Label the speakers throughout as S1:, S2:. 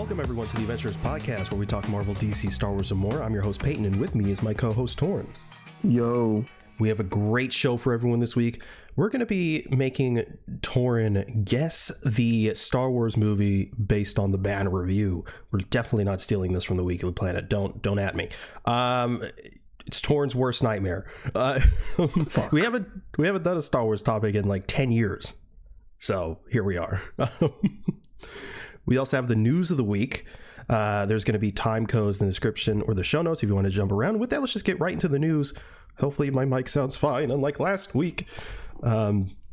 S1: Welcome, everyone, to the Avengenerds podcast, where we talk Marvel, DC, Star Wars, and more. I'm your host, Peyton, and with me is my co-host, Tauren.
S2: Yo.
S1: We have a great show for everyone this week. We're going to be making Tauren guess the Star Wars movie based on the Banner review. We're definitely not stealing this from the Weekly Planet. Don't at me. It's Tauren's worst nightmare. We haven't done a Star Wars topic in like 10 years. So here we are. We also have the news of the week. There's going to be time codes in the description or the show notes if you want to jump around. With that, let's just get right into the news. Hopefully my mic sounds fine, unlike last week.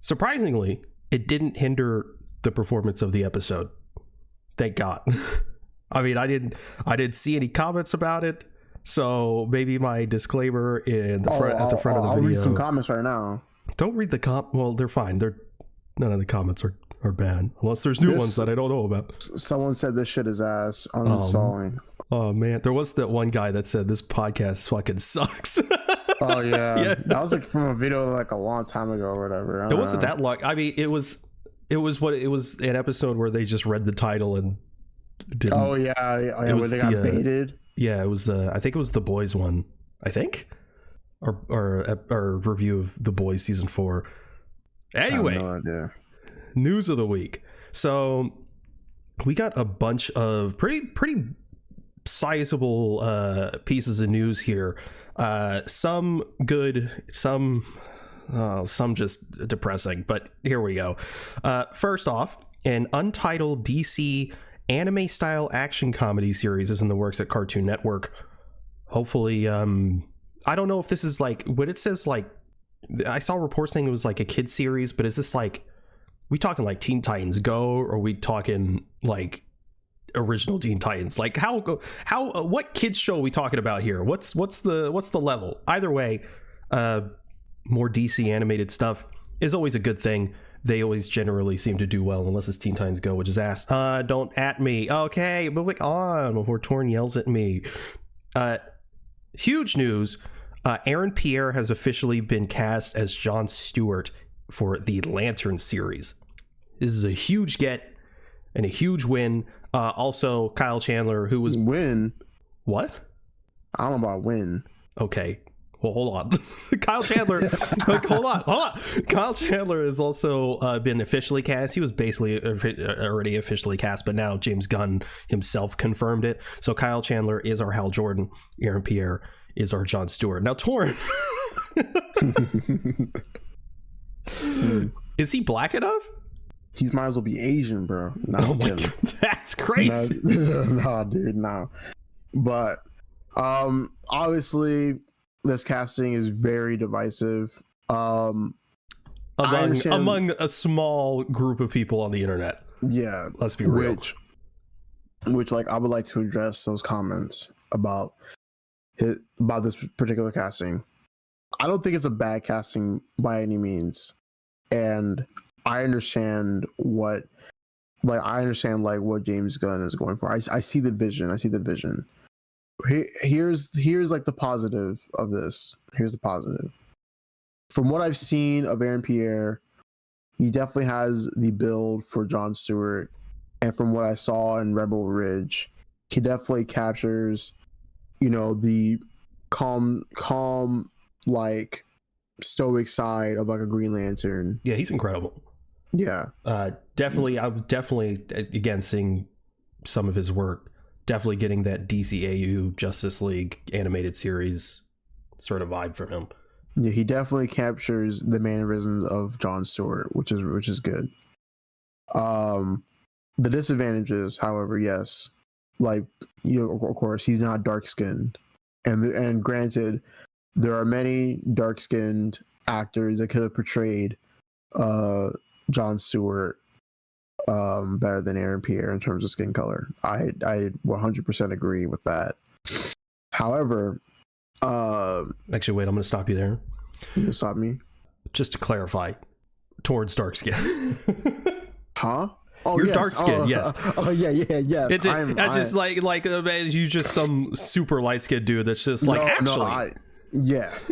S1: Surprisingly, it didn't hinder the performance of the episode. Thank God. I mean, I didn't see any comments about it, so maybe my disclaimer in the at the front of the video.
S2: I'll read some comments right now.
S1: Don't read the Well, they're fine. None of the comments are bad, unless there's new ones that I don't know about.
S2: Someone said this shit is ass on the song.
S1: Oh man, there was that one guy that said this podcast fucking sucks.
S2: Oh yeah. That was like from a video like a long time ago or whatever.
S1: It wasn't that long. I mean, it was an episode where they just read the title and didn't.
S2: Oh yeah, where they got baited.
S1: Yeah, it was. I think it was the Boys one. I think, or review of the Boys season 4. Anyway,
S2: I have no idea.
S1: News of the week. So we got a bunch of pretty sizable pieces of news here. Some good, some just depressing, but here we go. First off, an untitled DC anime style action comedy series is in the works at Cartoon Network. Hopefully, I don't know if this is like what it says. Like, I saw reports saying it was like a kid series, but is this like, we talking like Teen Titans Go, or are we talking like original Teen Titans? Like how what kids show are we talking about here? What's the level? Either way, more DC animated stuff is always a good thing. They always generally seem to do well, unless it's Teen Titans Go, which is ass. Don't at me. Okay, moving on before Tauren yells at me. Huge news. Aaron Pierre has officially been cast as John Stewart for the Lantern series. This is a huge get and a huge win. Also, Kyle Chandler, who was...
S2: Win?
S1: What?
S2: I don't know about win.
S1: Okay. Well, hold on. Kyle Chandler... hold on. Kyle Chandler has also been officially cast. He was basically already officially cast, but now James Gunn himself confirmed it. So Kyle Chandler is our Hal Jordan. Aaron Pierre is our John Stewart. Now, Tauren... Is he black enough?
S2: He might as well be Asian, bro.
S1: Oh my God, that's crazy.
S2: No, dude, no. But obviously this casting is very divisive. Among
S1: a small group of people on the internet.
S2: Yeah.
S1: Let's be real.
S2: Which like I would like to address those comments about this particular casting. I don't think it's a bad casting by any means. And I understand what James Gunn is going for. I see the vision. Here's like the positive of this. Here's the positive. From what I've seen of Aaron Pierre, he definitely has the build for John Stewart. And from what I saw in Rebel Ridge, he definitely captures, the calm, like stoic side of like a Green Lantern.
S1: Yeah, he's incredible.
S2: Yeah.
S1: Definitely, I was definitely, again, seeing some of his work, definitely getting that DCAU Justice League animated series sort of vibe from him.
S2: Yeah, he definitely captures the mannerisms of John Stewart, which is good. The disadvantages, however, yes, like, of course, he's not dark skinned, and granted, there are many dark skinned actors that could have portrayed John Stewart better than Aaron Pierre in terms of skin color. I 100% agree with that. However,
S1: actually, wait, I'm going to stop you there.
S2: You stop me?
S1: Just to clarify, towards dark skin.
S2: Huh? Oh,
S1: you're
S2: yes.
S1: dark skinned, yes.
S2: Oh yeah, yes.
S1: It's just like you just some super light skinned dude that's just like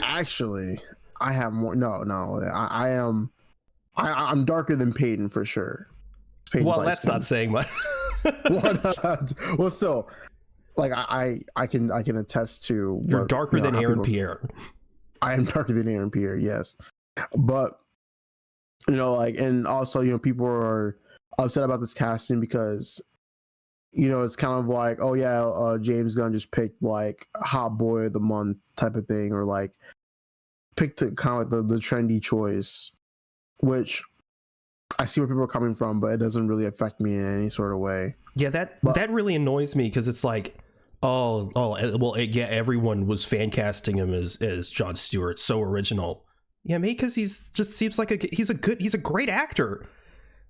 S2: actually, I have more. I am. I'm darker than Peyton for sure. Peyton's
S1: well, that's not saying much.
S2: Well, still, like I can attest to
S1: You're darker than Aaron Pierre.
S2: I am darker than Aaron Pierre, yes, but like, and also people are upset about this casting because it's kind of like, oh yeah, James Gunn just picked like hot boy of the month type of thing, or like picked the kind of like the trendy choice, which I see where people are coming from, but it doesn't really affect me in any sort of way.
S1: Yeah, that really annoys me because it's like, yeah, everyone was fan casting him as John Stewart, so original. Yeah, maybe because he's just seems like he's a great actor.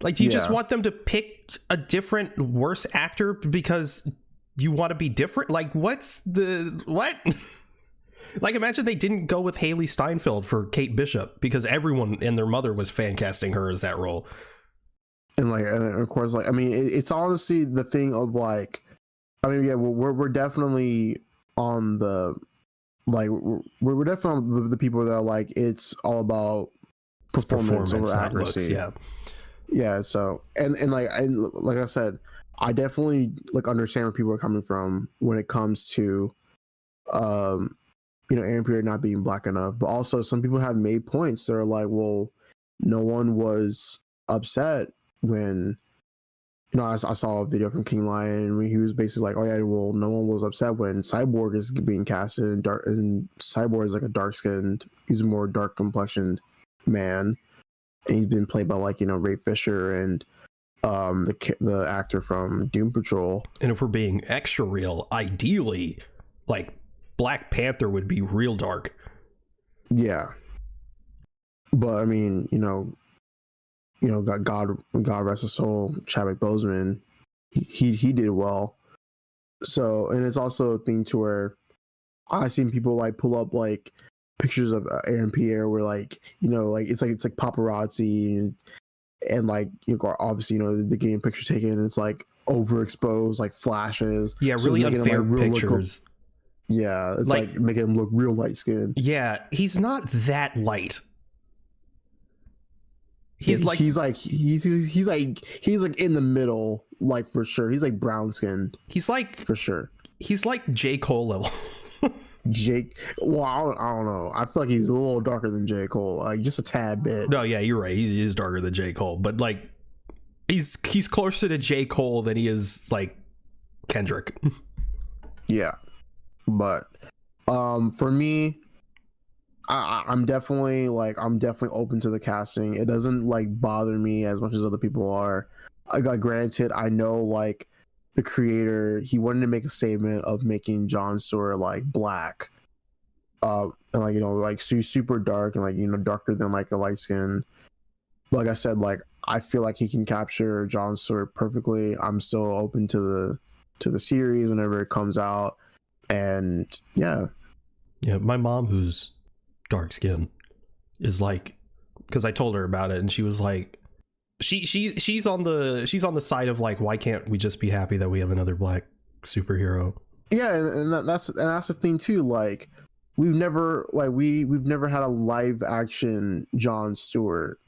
S1: Like, do you just want them to pick a different, worse actor because you want to be different? Like, what? Like, imagine they didn't go with Haley Steinfeld for Kate Bishop because everyone and their mother was fan casting her as that role.
S2: And of course, like, I mean, it's honestly the thing of like, I mean, yeah, we're definitely on the, like, we're definitely on the people that are like, it's all about performance over accuracy.
S1: Looks,
S2: yeah. So and like I said, I definitely like understand where people are coming from when it comes to Aaron Pierre not being black enough, but also some people have made points. They're like, well, no one was upset when I saw a video from King Lion where he was basically like, oh yeah, well, no one was upset when Cyborg is being casted and Cyborg is like a dark-skinned, he's a more dark complexioned man, and he's been played by like Ray Fisher and the actor from Doom Patrol.
S1: And if we're being extra real, ideally, like, Black Panther would be real dark.
S2: Yeah, but I mean, God rest his soul, Chadwick Boseman, he did well. So, and it's also a thing to where I've seen people like pull up like pictures of Aaron Pierre where like like it's like paparazzi and like obviously the game picture taken and it's like overexposed, like flashes.
S1: Yeah, really unfair pictures.
S2: Yeah, it's like making him look real light skinned.
S1: Yeah, he's not that light.
S2: He's like in the middle, like, for sure. He's like brown skinned.
S1: He's like,
S2: for sure.
S1: He's like J. Cole level.
S2: Well, I don't know. I feel like he's a little darker than J. Cole, like just a tad bit.
S1: No, yeah, you're right. He is darker than J. Cole, but like he's closer to J. Cole than he is like Kendrick.
S2: Yeah, but for me, I'm definitely open to the casting. It doesn't like bother me as much as other people are. I got granted, I know like the creator, he wanted to make a statement of making John Stewart like black, and like like super dark and like darker than like a light skin. Like I said, like I feel like he can capture John Stewart perfectly. I'm still open to the series whenever it comes out, and yeah,
S1: my mom, who's dark skin, is like, because I told her about it and she was like, she's on the side of like, why can't we just be happy that we have another black superhero?
S2: Yeah, and that's the thing too. Like we've never had a live action John Stewart,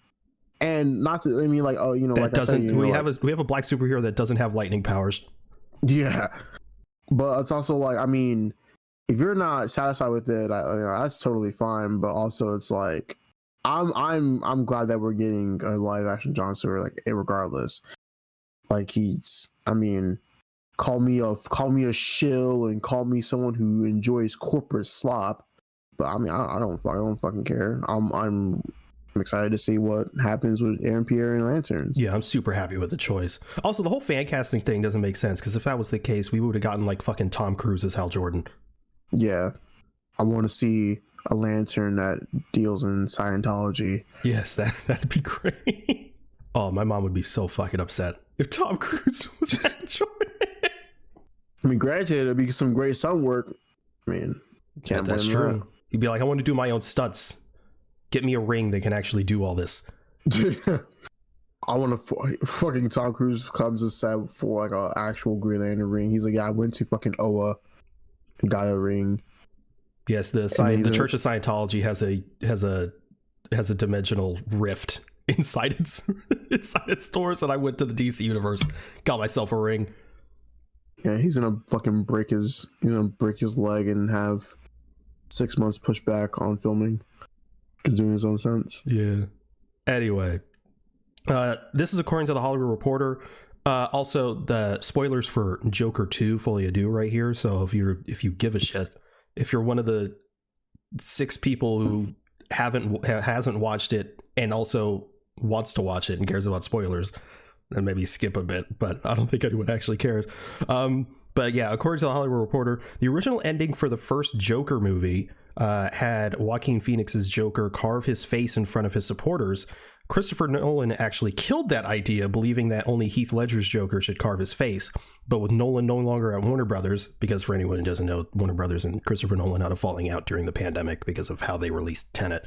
S2: and not to, I mean, like, oh, like I said,
S1: we have a black superhero that doesn't have lightning powers.
S2: Yeah, but it's also like, I mean, if you're not satisfied with it, that's totally fine. But also, it's like, I'm glad that we're getting a live action John Stewart, like, regardless. Like, I mean, call me a shill and call me someone who enjoys corporate slop, but I mean, I don't fucking care. I'm excited to see what happens with Aaron Pierre and Lanterns.
S1: Yeah, I'm super happy with the choice. Also, the whole fan casting thing doesn't make sense, because if that was the case, we would have gotten like fucking Tom Cruise as Hal Jordan.
S2: Yeah, I want to see a Lantern that deals in Scientology.
S1: Yes, that'd be great. Oh, my mom would be so fucking upset if Tom Cruise was Hal Jordan.
S2: I mean, granted, it'd be some great sun work. I mean,
S1: that's true. That. He'd be like, I want to do my own stunts. Get me a ring that can actually do all this.
S2: I want to fucking Tom Cruise comes to set for like an actual Green Lantern ring. He's like, yeah, I went to fucking Oa and got a ring.
S1: Yes, the Church of Scientology has a dimensional rift inside its stores, and I went to the DC universe, got myself a ring.
S2: Yeah, he's gonna fucking break his leg and have 6 months pushed back on filming. He's doing his own stunts.
S1: Yeah. Anyway, this is according to the Hollywood Reporter. Also, the spoilers for Joker 2 Folia Do right here. So if you give a shit, if you're one of the 6 people who hasn't watched it and also wants to watch it and cares about spoilers, then maybe skip a bit. But I don't think anyone actually cares. But yeah, according to the Hollywood Reporter, the original ending for the first Joker movie had Joaquin Phoenix's Joker carve his face in front of his supporters. Christopher Nolan actually killed that idea, believing that only Heath Ledger's Joker should carve his face. But with Nolan no longer at Warner Brothers, because for anyone who doesn't know, Warner Brothers and Christopher Nolan had a falling out during the pandemic because of how they released Tenet.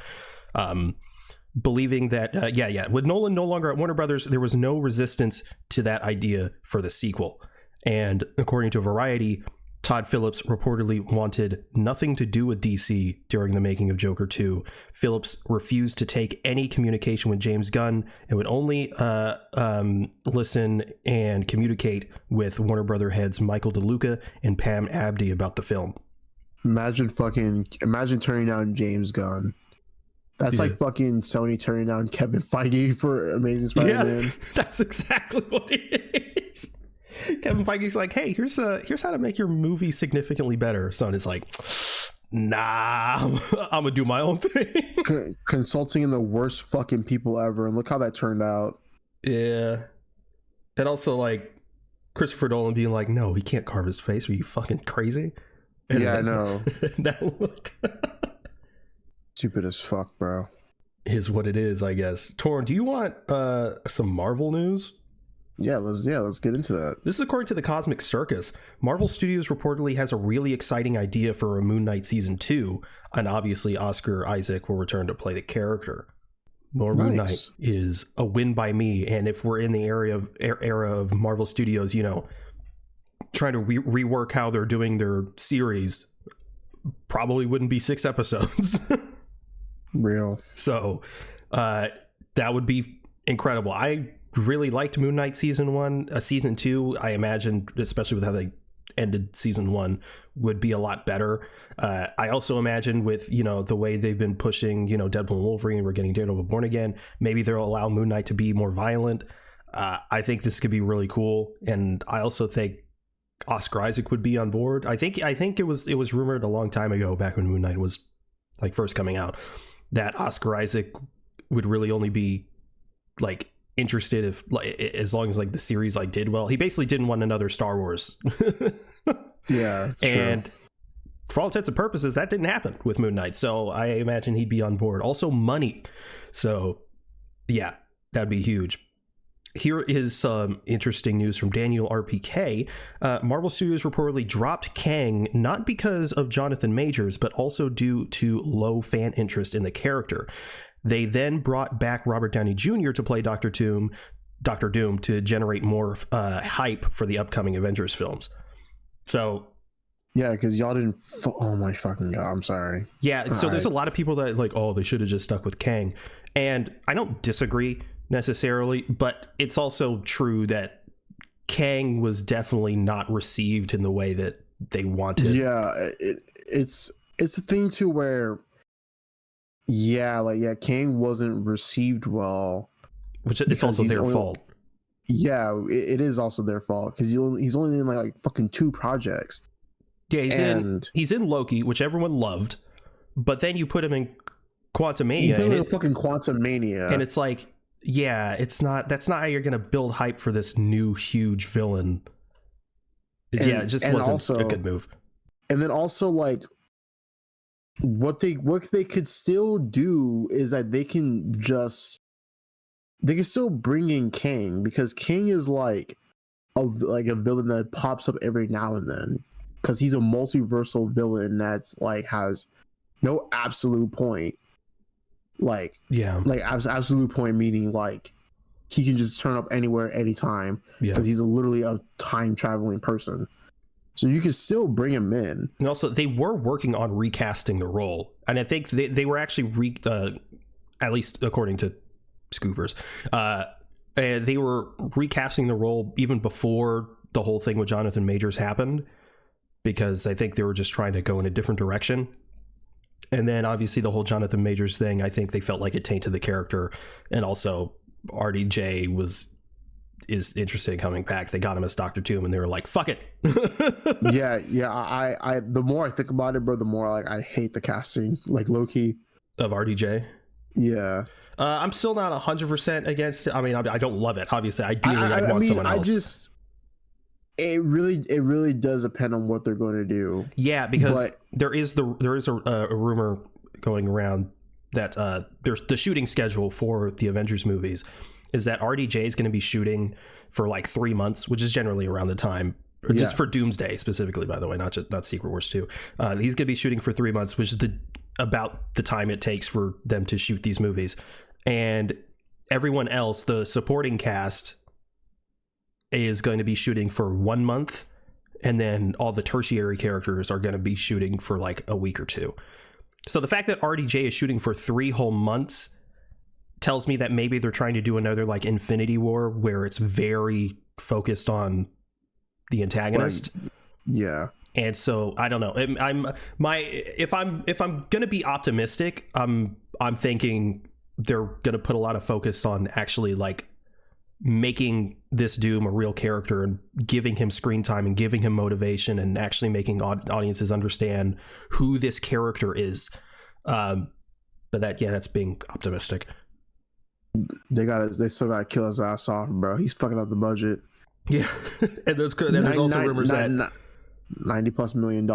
S1: Believing that, with Nolan no longer at Warner Brothers, there was no resistance to that idea for the sequel. And according to Variety, Todd Phillips reportedly wanted nothing to do with DC during the making of Joker 2. Phillips refused to take any communication with James Gunn and would only listen and communicate with Warner Brother heads Michael DeLuca and Pam Abdy about the film.
S2: Imagine turning down James Gunn. That's like fucking Sony turning down Kevin Feige for Amazing Spider-Man.
S1: Yeah, that's exactly what it is. Kevin Feige's like, hey, here's how to make your movie significantly better. Sony's like, nah, I'm gonna do my own thing.
S2: Consulting in the worst fucking people ever, and look how that turned out.
S1: Yeah. And also like Christopher Nolan being like, no, he can't carve his face. Are you fucking crazy? And
S2: yeah, I know.
S1: Now look.
S2: Stupid as fuck, bro.
S1: Is what it is, I guess. Tauren, do you want some Marvel news?
S2: Yeah, let's get into that.
S1: This is according to the Cosmic Circus. Marvel Studios reportedly has a really exciting idea for a Moon Knight season 2, and obviously Oscar Isaac will return to play the character. More Moon Knight is a win by me, and if we're in the era of Marvel Studios, trying to rework how they're doing their series, probably wouldn't be 6 episodes.
S2: Real.
S1: So that would be incredible. I really liked Moon Knight season 1. Season 2, I imagine, especially with how they ended season 1, would be a lot better. I also imagine with the way they've been pushing Deadpool and Wolverine, we're getting Daredevil Born Again, maybe they'll allow Moon Knight to be more violent. I think this could be really cool, and I also think Oscar Isaac would be on board. I think it was rumored a long time ago, back when Moon Knight was like first coming out, that Oscar Isaac would really only be like interested if as long as like the series like did well. He basically didn't want another Star Wars.
S2: Yeah,
S1: and for all intents and purposes, that didn't happen with Moon Knight, so I imagine he'd be on board. Also money, so yeah, that'd be huge. Here is some interesting news from Daniel RPK. Marvel Studios reportedly dropped Kang not because of Jonathan Majors, but also due to low fan interest in the character. They then brought back Robert Downey Jr. to play Doctor Doom to generate more hype for the upcoming Avengers films. So
S2: yeah, because y'all didn't. Oh my fucking god! I'm sorry.
S1: Yeah, so there's a lot of people that like, oh, they should have just stuck with Kang, and I don't disagree necessarily, but it's also true that Kang was definitely not received in the way that they wanted.
S2: Yeah, it's a thing too where. Yeah, Kang wasn't received well,
S1: which it's also their fault.
S2: Yeah, it is also their fault because he's only in like fucking 2 projects.
S1: Yeah, he's in Loki, which everyone loved, but then you put him in Quantumania.
S2: You put him in fucking Quantumania,
S1: and it's like, yeah, that's not how you're gonna build hype for this new huge villain. It just wasn't a good move.
S2: And then also like. What they could still do is that they can still bring in Kang, because Kang is like a villain that pops up every now and then, because he's a multiversal villain that's like has no absolute point. Absolute point meaning like he can just turn up anywhere anytime, because he's literally a time traveling person. So you can still bring him in.
S1: And also, they were working on recasting the role. And I think they were actually, at least according to scoopers. And they were recasting the role even before the whole thing with Jonathan Majors happened, because I think they were just trying to go in a different direction. And then obviously the whole Jonathan Majors thing, I think they felt like it tainted the character. And also RDJ is interested in coming back. They got him as Dr. Doom and they were like, fuck it.
S2: yeah. I the more I think about it, bro, the more like I hate the casting, like low-key.
S1: Of RDJ?
S2: Yeah.
S1: I'm still not 100% against it. I mean, I don't love it. Obviously, I'd want someone else.
S2: It really does depend on what they're going to do.
S1: Yeah, because there is a rumor going around that there's the shooting schedule for the Avengers movies is that RDJ is going to be shooting for like 3 months, which is generally around the time, or just for Doomsday specifically, by the way, not Secret Wars 2. He's going to be shooting for 3 months, which is about the time it takes for them to shoot these movies. And everyone else, the supporting cast, is going to be shooting for 1 month, and then all the tertiary characters are going to be shooting for like a week or two. So the fact that RDJ is shooting for 3 whole months tells me that maybe they're trying to do another like Infinity War where it's very focused on the antagonist.
S2: Yeah.
S1: And so I don't know. If I'm gonna be optimistic, I'm thinking they're gonna put a lot of focus on actually like making this Doom a real character and giving him screen time and giving him motivation and actually making audiences understand who this character is. But that's being optimistic.
S2: They still gotta kill his ass off, bro. He's fucking up the budget.
S1: Yeah, and there's also rumors that
S2: $90+ million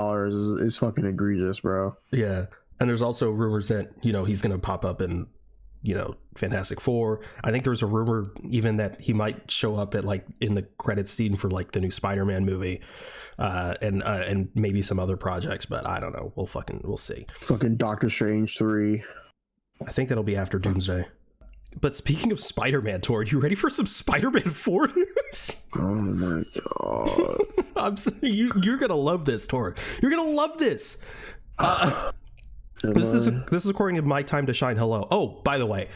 S2: is fucking egregious, bro.
S1: Yeah, and there's also rumors that he's gonna pop up in Fantastic Four. I think there was a rumor even that he might show up at like in the credits scene for like the new Spider-Man movie, and maybe some other projects, but I don't know. We'll see.
S2: Fucking Doctor Strange 3.
S1: I think that'll be after Doomsday. But speaking of Spider-Man, Tauren, you ready for some Spider-Man 4 news?
S2: Oh my god!
S1: I'm saying you're gonna love this, Tauren. You're gonna love this. This is according to My Time to Shine Hello. Oh, by the way,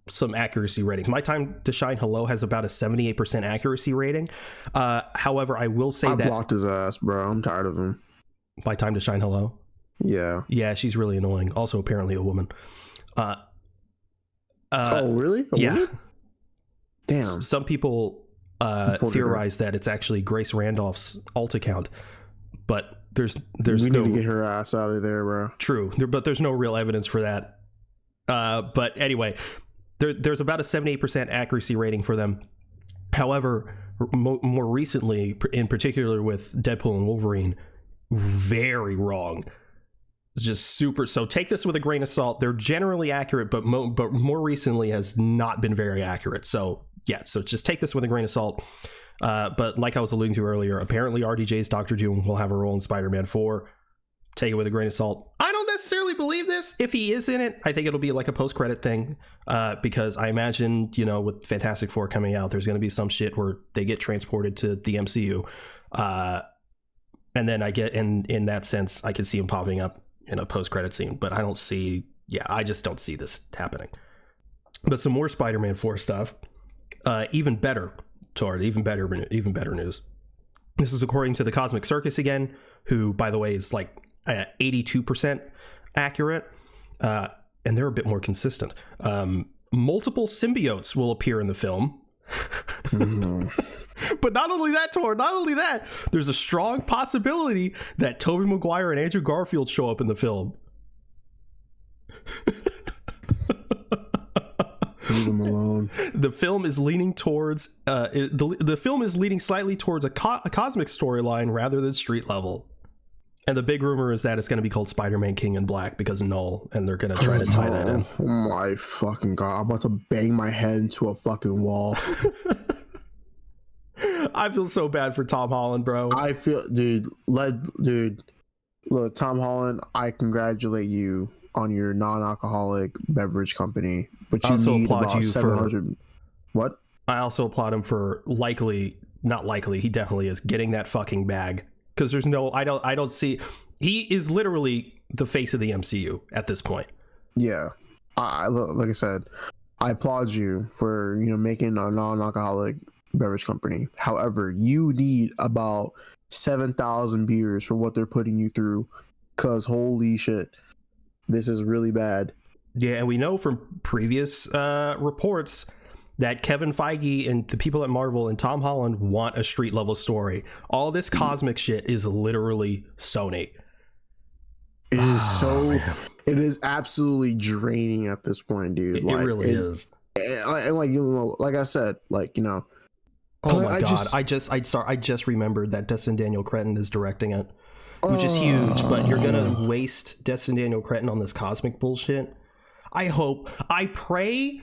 S1: some accuracy ratings. My Time to Shine Hello has about a 78% accuracy rating. However, I will say that I
S2: blocked his ass, bro. I'm tired of him.
S1: My Time to Shine Hello.
S2: Yeah,
S1: she's really annoying. Also, apparently a woman.
S2: Oh, really?
S1: Yeah.
S2: Damn.
S1: Some people theorize that it's actually Grace Randolph's alt account, but there's
S2: we need to get her ass out of there, bro.
S1: True, but there's no real evidence for that. But anyway, there's about a 78% accuracy rating for them. However, more recently, in particular with Deadpool and Wolverine, very wrong. Just super. So take this with a grain of salt. They're generally accurate, but more recently has not been very accurate. So yeah, so just take this with a grain of salt. But like I was alluding to earlier, apparently RDJ's Dr. Doom will have a role in Spider-Man 4. Take it with a grain of salt. I don't necessarily believe this. If he is in it, I think it'll be like a post-credit thing, because I imagine, with Fantastic Four coming out, there's going to be some shit where they get transported to the MCU. And then I get in that sense, I could see him popping up in a post-credit scene, but I just don't see this happening. But some more Spider-Man 4 stuff. Even better, Tauren, even better news. This is according to the Cosmic Circus again, who, by the way, is like 82% accurate, and they're a bit more consistent. Multiple symbiotes will appear in the film. But not only that, Tauren, not only that, there's a strong possibility that Tobey Maguire and Andrew Garfield show up in the film.
S2: Leave them alone.
S1: The film is leaning towards the film is leaning slightly towards a cosmic storyline rather than street level. And the big rumor is that it's going to be called Spider-Man King in Black because of Null, and they're going to try to tie that in.
S2: Oh my fucking god! I'm about to bang my head into a fucking wall.
S1: I feel so bad for Tom Holland, bro.
S2: I feel, dude. Look, Tom Holland, I congratulate you on your non-alcoholic beverage company, but you also need about 700. What?
S1: I also applaud him for not likely. He definitely is getting that fucking bag, because there's no. I don't see. He is literally the face of the MCU at this point.
S2: Yeah, like I said, I applaud you for making a non-alcoholic beverage company. However, you need about 7,000 beers for what they're putting you through, because holy shit, this is really bad.
S1: Yeah, and we know from previous reports that Kevin Feige and the people at Marvel and Tom Holland want a street level story. All this cosmic shit is literally Sony.
S2: It is it is absolutely draining at this point, dude.
S1: It really is.
S2: And like I said,
S1: oh my god! I just remembered that Destin Daniel Cretton is directing it, which is huge. But you're gonna waste Destin Daniel Cretton on this cosmic bullshit. I pray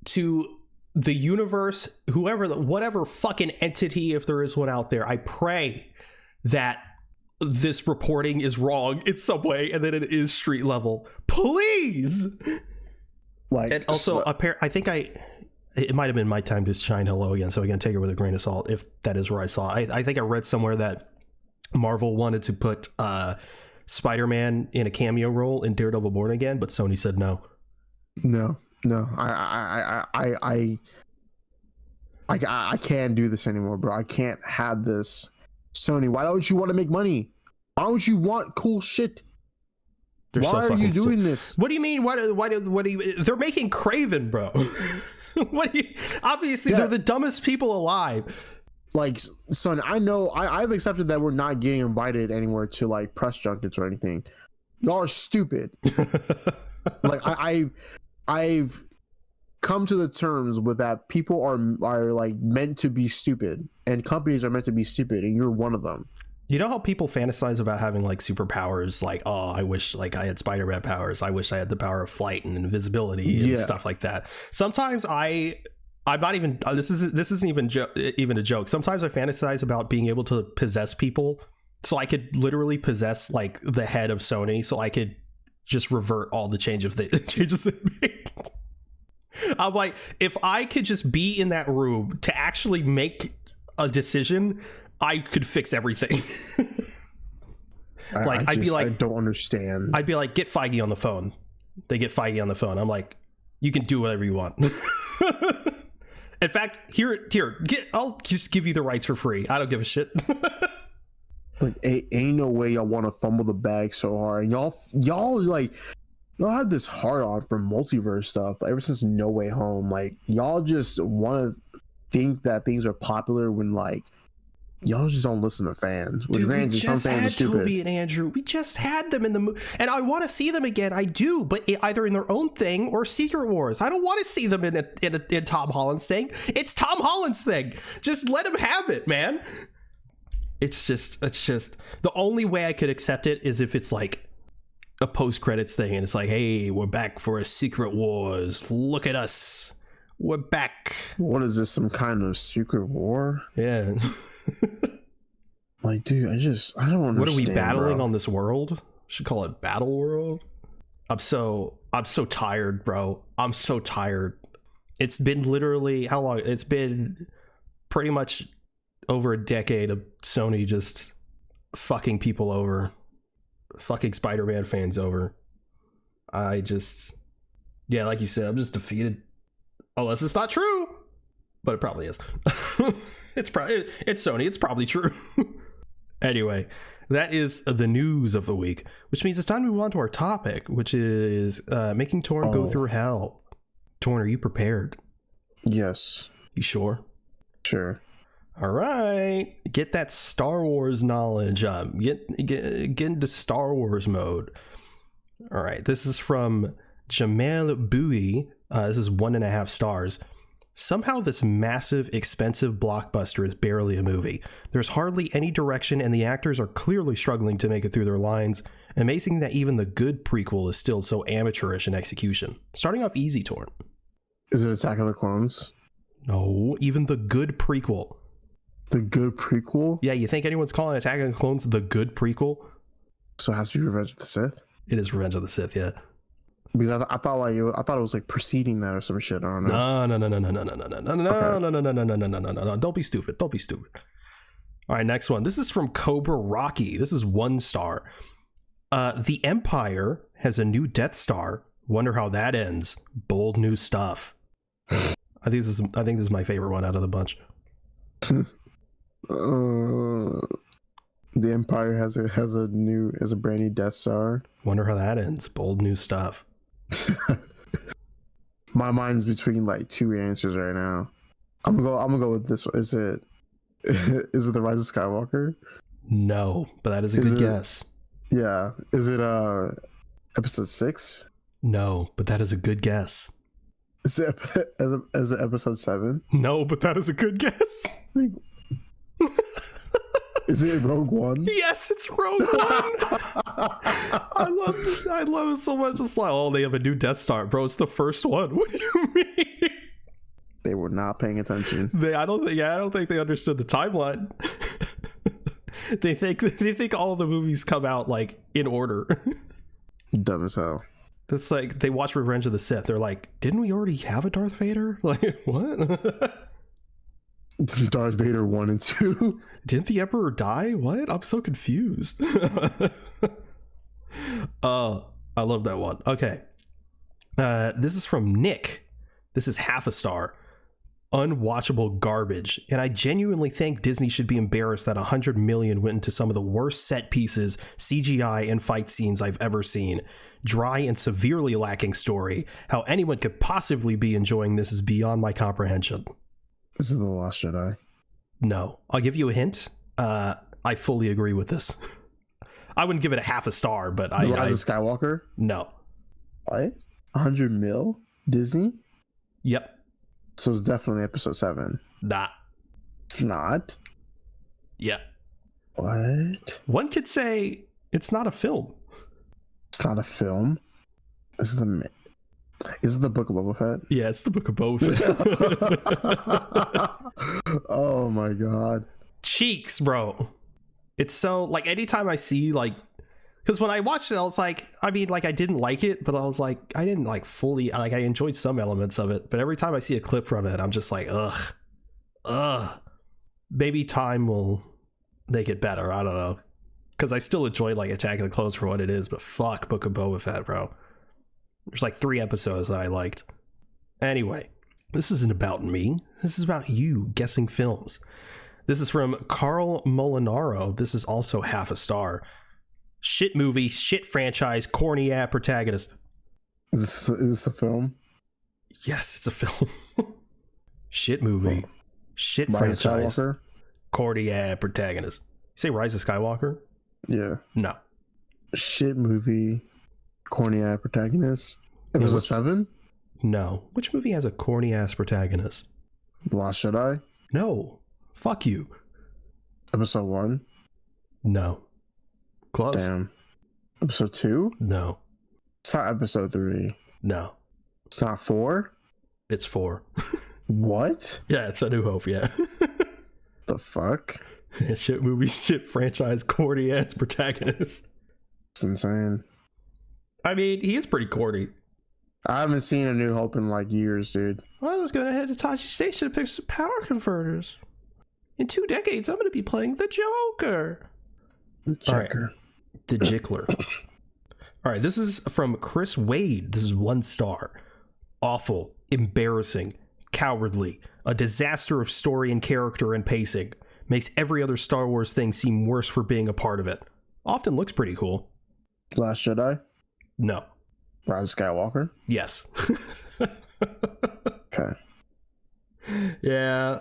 S1: to the universe, whatever fucking entity, if there is one out there, I pray that this reporting is wrong in some way and that it is street level, please. And also, I think it might have been My Time to Shine Hello again, so again, take it with a grain of salt if that is where I saw. I think I read somewhere that Marvel wanted to put Spider-Man in a cameo role in Daredevil Born Again, but Sony said no.
S2: No. I can't do this anymore, bro. I can't have this. Sony, why don't you want to make money? Why don't you want cool shit? Why are you doing this?
S1: What do you mean? What do you? They're making Kraven, bro. What do you? Obviously, they're the dumbest people alive.
S2: Like, son, I know I've accepted that we're not getting invited anywhere to like press junkets or anything. Y'all are stupid. Like I've come to the terms with that. People are like meant to be stupid, and companies are meant to be stupid, and you're one of them.
S1: You know how people fantasize about having like superpowers, like, oh, I wish like I had Spider-Man powers. I wish I had the power of flight and invisibility and stuff like that. Sometimes I'm not even, this isn't even a joke. Sometimes I fantasize about being able to possess people, so I could literally possess like the head of Sony, so I could just revert all the changes they made. I'm like, if I could just be in that room to actually make a decision, I could fix everything. I'd be like,
S2: I don't understand.
S1: I'd be like, get Feige on the phone. They get Feige on the phone. I'm like, you can do whatever you want. In fact, here, I'll just give you the rights for free. I don't give a shit.
S2: Like, ain't no way y'all want to fumble the bag so hard. And y'all have this hard on for multiverse stuff ever since No Way Home. Like, y'all just want to think that things are popular when like y'all just don't listen to fans. Which granted, some fans are stupid.
S1: Toby and Andrew, we just had them in the movie, and I want to see them again. I do, but either in their own thing or Secret Wars. I don't want to see them in Tom Holland's thing. It's Tom Holland's thing. Just let him have it, man. It's just the only way I could accept it is if it's like a post-credits thing and it's like, hey, we're back for a Secret Wars. Look at us. We're back.
S2: What is this, some kind of secret war?
S1: Yeah.
S2: Like, dude, I don't understand.
S1: What are we battling
S2: bro?
S1: on this world? Should call it Battle World. I'm so tired, bro. I'm so tired. It's been literally how long? It's been pretty much over a decade of Sony just fucking people over, fucking Spider-Man fans over. Like you said, I'm just defeated. Unless it's not true, but it probably is. It's Sony. It's probably true. Anyway, that is the news of the week, which means it's time to move on to our topic, which is making Tauren go through hell. Tauren, are you prepared?
S2: Yes.
S1: You sure?
S2: Sure.
S1: All right. Get that Star Wars knowledge up. Get into Star Wars mode. All right. This is from Jamel Bowie. This is 1.5 stars. Somehow this massive, expensive blockbuster is barely a movie. There's hardly any direction, and the actors are clearly struggling to make it through their lines. Amazing that even the good prequel is still so amateurish in execution. Starting off easy, Tauren.
S2: Is it Attack of the Clones?
S1: No, even the good prequel.
S2: The good prequel?
S1: Yeah, you think anyone's calling Attack of the Clones the good prequel?
S2: So it has to be Revenge of the Sith?
S1: It is Revenge of the Sith, yeah.
S2: Because I thought it was like preceding that or some shit. I don't know.
S1: No. Don't be stupid. Don't be stupid. All right, next one. This is from Cobra Rocky. This is 1 star. The Empire has a new Death Star. Wonder how that ends. Bold new stuff. I think this is my favorite one out of the bunch.
S2: The Empire has a brand new Death Star.
S1: Wonder how that ends. Bold new stuff.
S2: My mind's between like two answers right now. I'm gonna go with this one. Is it The Rise of Skywalker?
S1: No, but that is a good guess.
S2: Yeah. Is it episode 6?
S1: No, but that is a good guess.
S2: Is it episode 7?
S1: No, but that is a good guess.
S2: Is it Rogue One?
S1: Yes, it's Rogue One. I love it so much. It's like, oh, they have a new Death Star, bro. It's the first one. What do you mean?
S2: They were not paying attention.
S1: I don't think they understood the timeline. They think all the movies come out like in order.
S2: Dumb as hell.
S1: It's like they watch Revenge of the Sith. They're like, didn't we already have a Darth Vader? Like, what?
S2: Darth Vader 1 and 2.
S1: Didn't the Emperor die? What? I'm so confused. I love that one. Okay. This is from Nick. This is half a star. Unwatchable garbage. And I genuinely think Disney should be embarrassed that $100 million went into some of the worst set pieces, CGI, and fight scenes I've ever seen. Dry and severely lacking story. How anyone could possibly be enjoying this is beyond my comprehension.
S2: This is The Last Jedi.
S1: No. I'll give you a hint. I fully agree with this. I wouldn't give it a half a star, but
S2: The Rise of Skywalker?
S1: No.
S2: What? 100 mil? Disney?
S1: Yep.
S2: So it's definitely episode 7.
S1: Nah.
S2: It's not?
S1: Yeah.
S2: What?
S1: One could say it's not a film.
S2: It's not a film? Is it the Book of Boba Fett?
S1: Yeah, it's the Book of Boba Fett.
S2: Oh my god.
S1: Cheeks, bro. It's so, like, anytime I see, like, because when I watched it, I was like, I mean, like, I didn't like it, but I was like, I didn't, like, fully, like, I enjoyed some elements of it, but every time I see a clip from it, I'm just like, ugh. Maybe time will make it better. I don't know. Because I still enjoy, like, Attack of the Clones for what it is, but fuck Book of Boba Fett, bro. There's, like, 3 episodes that I liked. Anyway, this isn't about me. This is about you guessing films. This is from Carl Molinaro. This is also half a star. Shit movie, shit franchise, corny ass protagonist.
S2: Is this a film?
S1: Yes, it's a film. Shit movie, shit
S2: Rise
S1: franchise,
S2: of Skywalker?
S1: corny ass protagonist. You say Rise of Skywalker?
S2: Yeah.
S1: No.
S2: Shit movie, corny ass protagonist. Episode 7?
S1: No. Which movie has a corny ass protagonist?
S2: The Last Jedi?
S1: No. Fuck you.
S2: Episode 1?
S1: No. Close.
S2: Damn. Episode 2?
S1: No.
S2: It's not episode 3.
S1: No.
S2: It's not 4?
S1: It's 4.
S2: What?
S1: Yeah, it's A New Hope, yeah.
S2: The fuck?
S1: Shit movie, shit franchise, corny ass protagonist.
S2: It's insane.
S1: I mean, he is pretty corny.
S2: I haven't seen A New Hope in like years, dude.
S1: I was going to head to Tashi Station to pick some power converters. In 2 decades, I'm going to be playing the Joker.
S2: The Joker.
S1: Right. The Jickler. All right, this is from Chris Wade. This is 1 star. Awful, embarrassing, cowardly, a disaster of story and character and pacing. Makes every other Star Wars thing seem worse for being a part of it. Often looks pretty cool.
S2: Last Jedi?
S1: No.
S2: Rise of Skywalker?
S1: Yes.
S2: Okay.
S1: Yeah.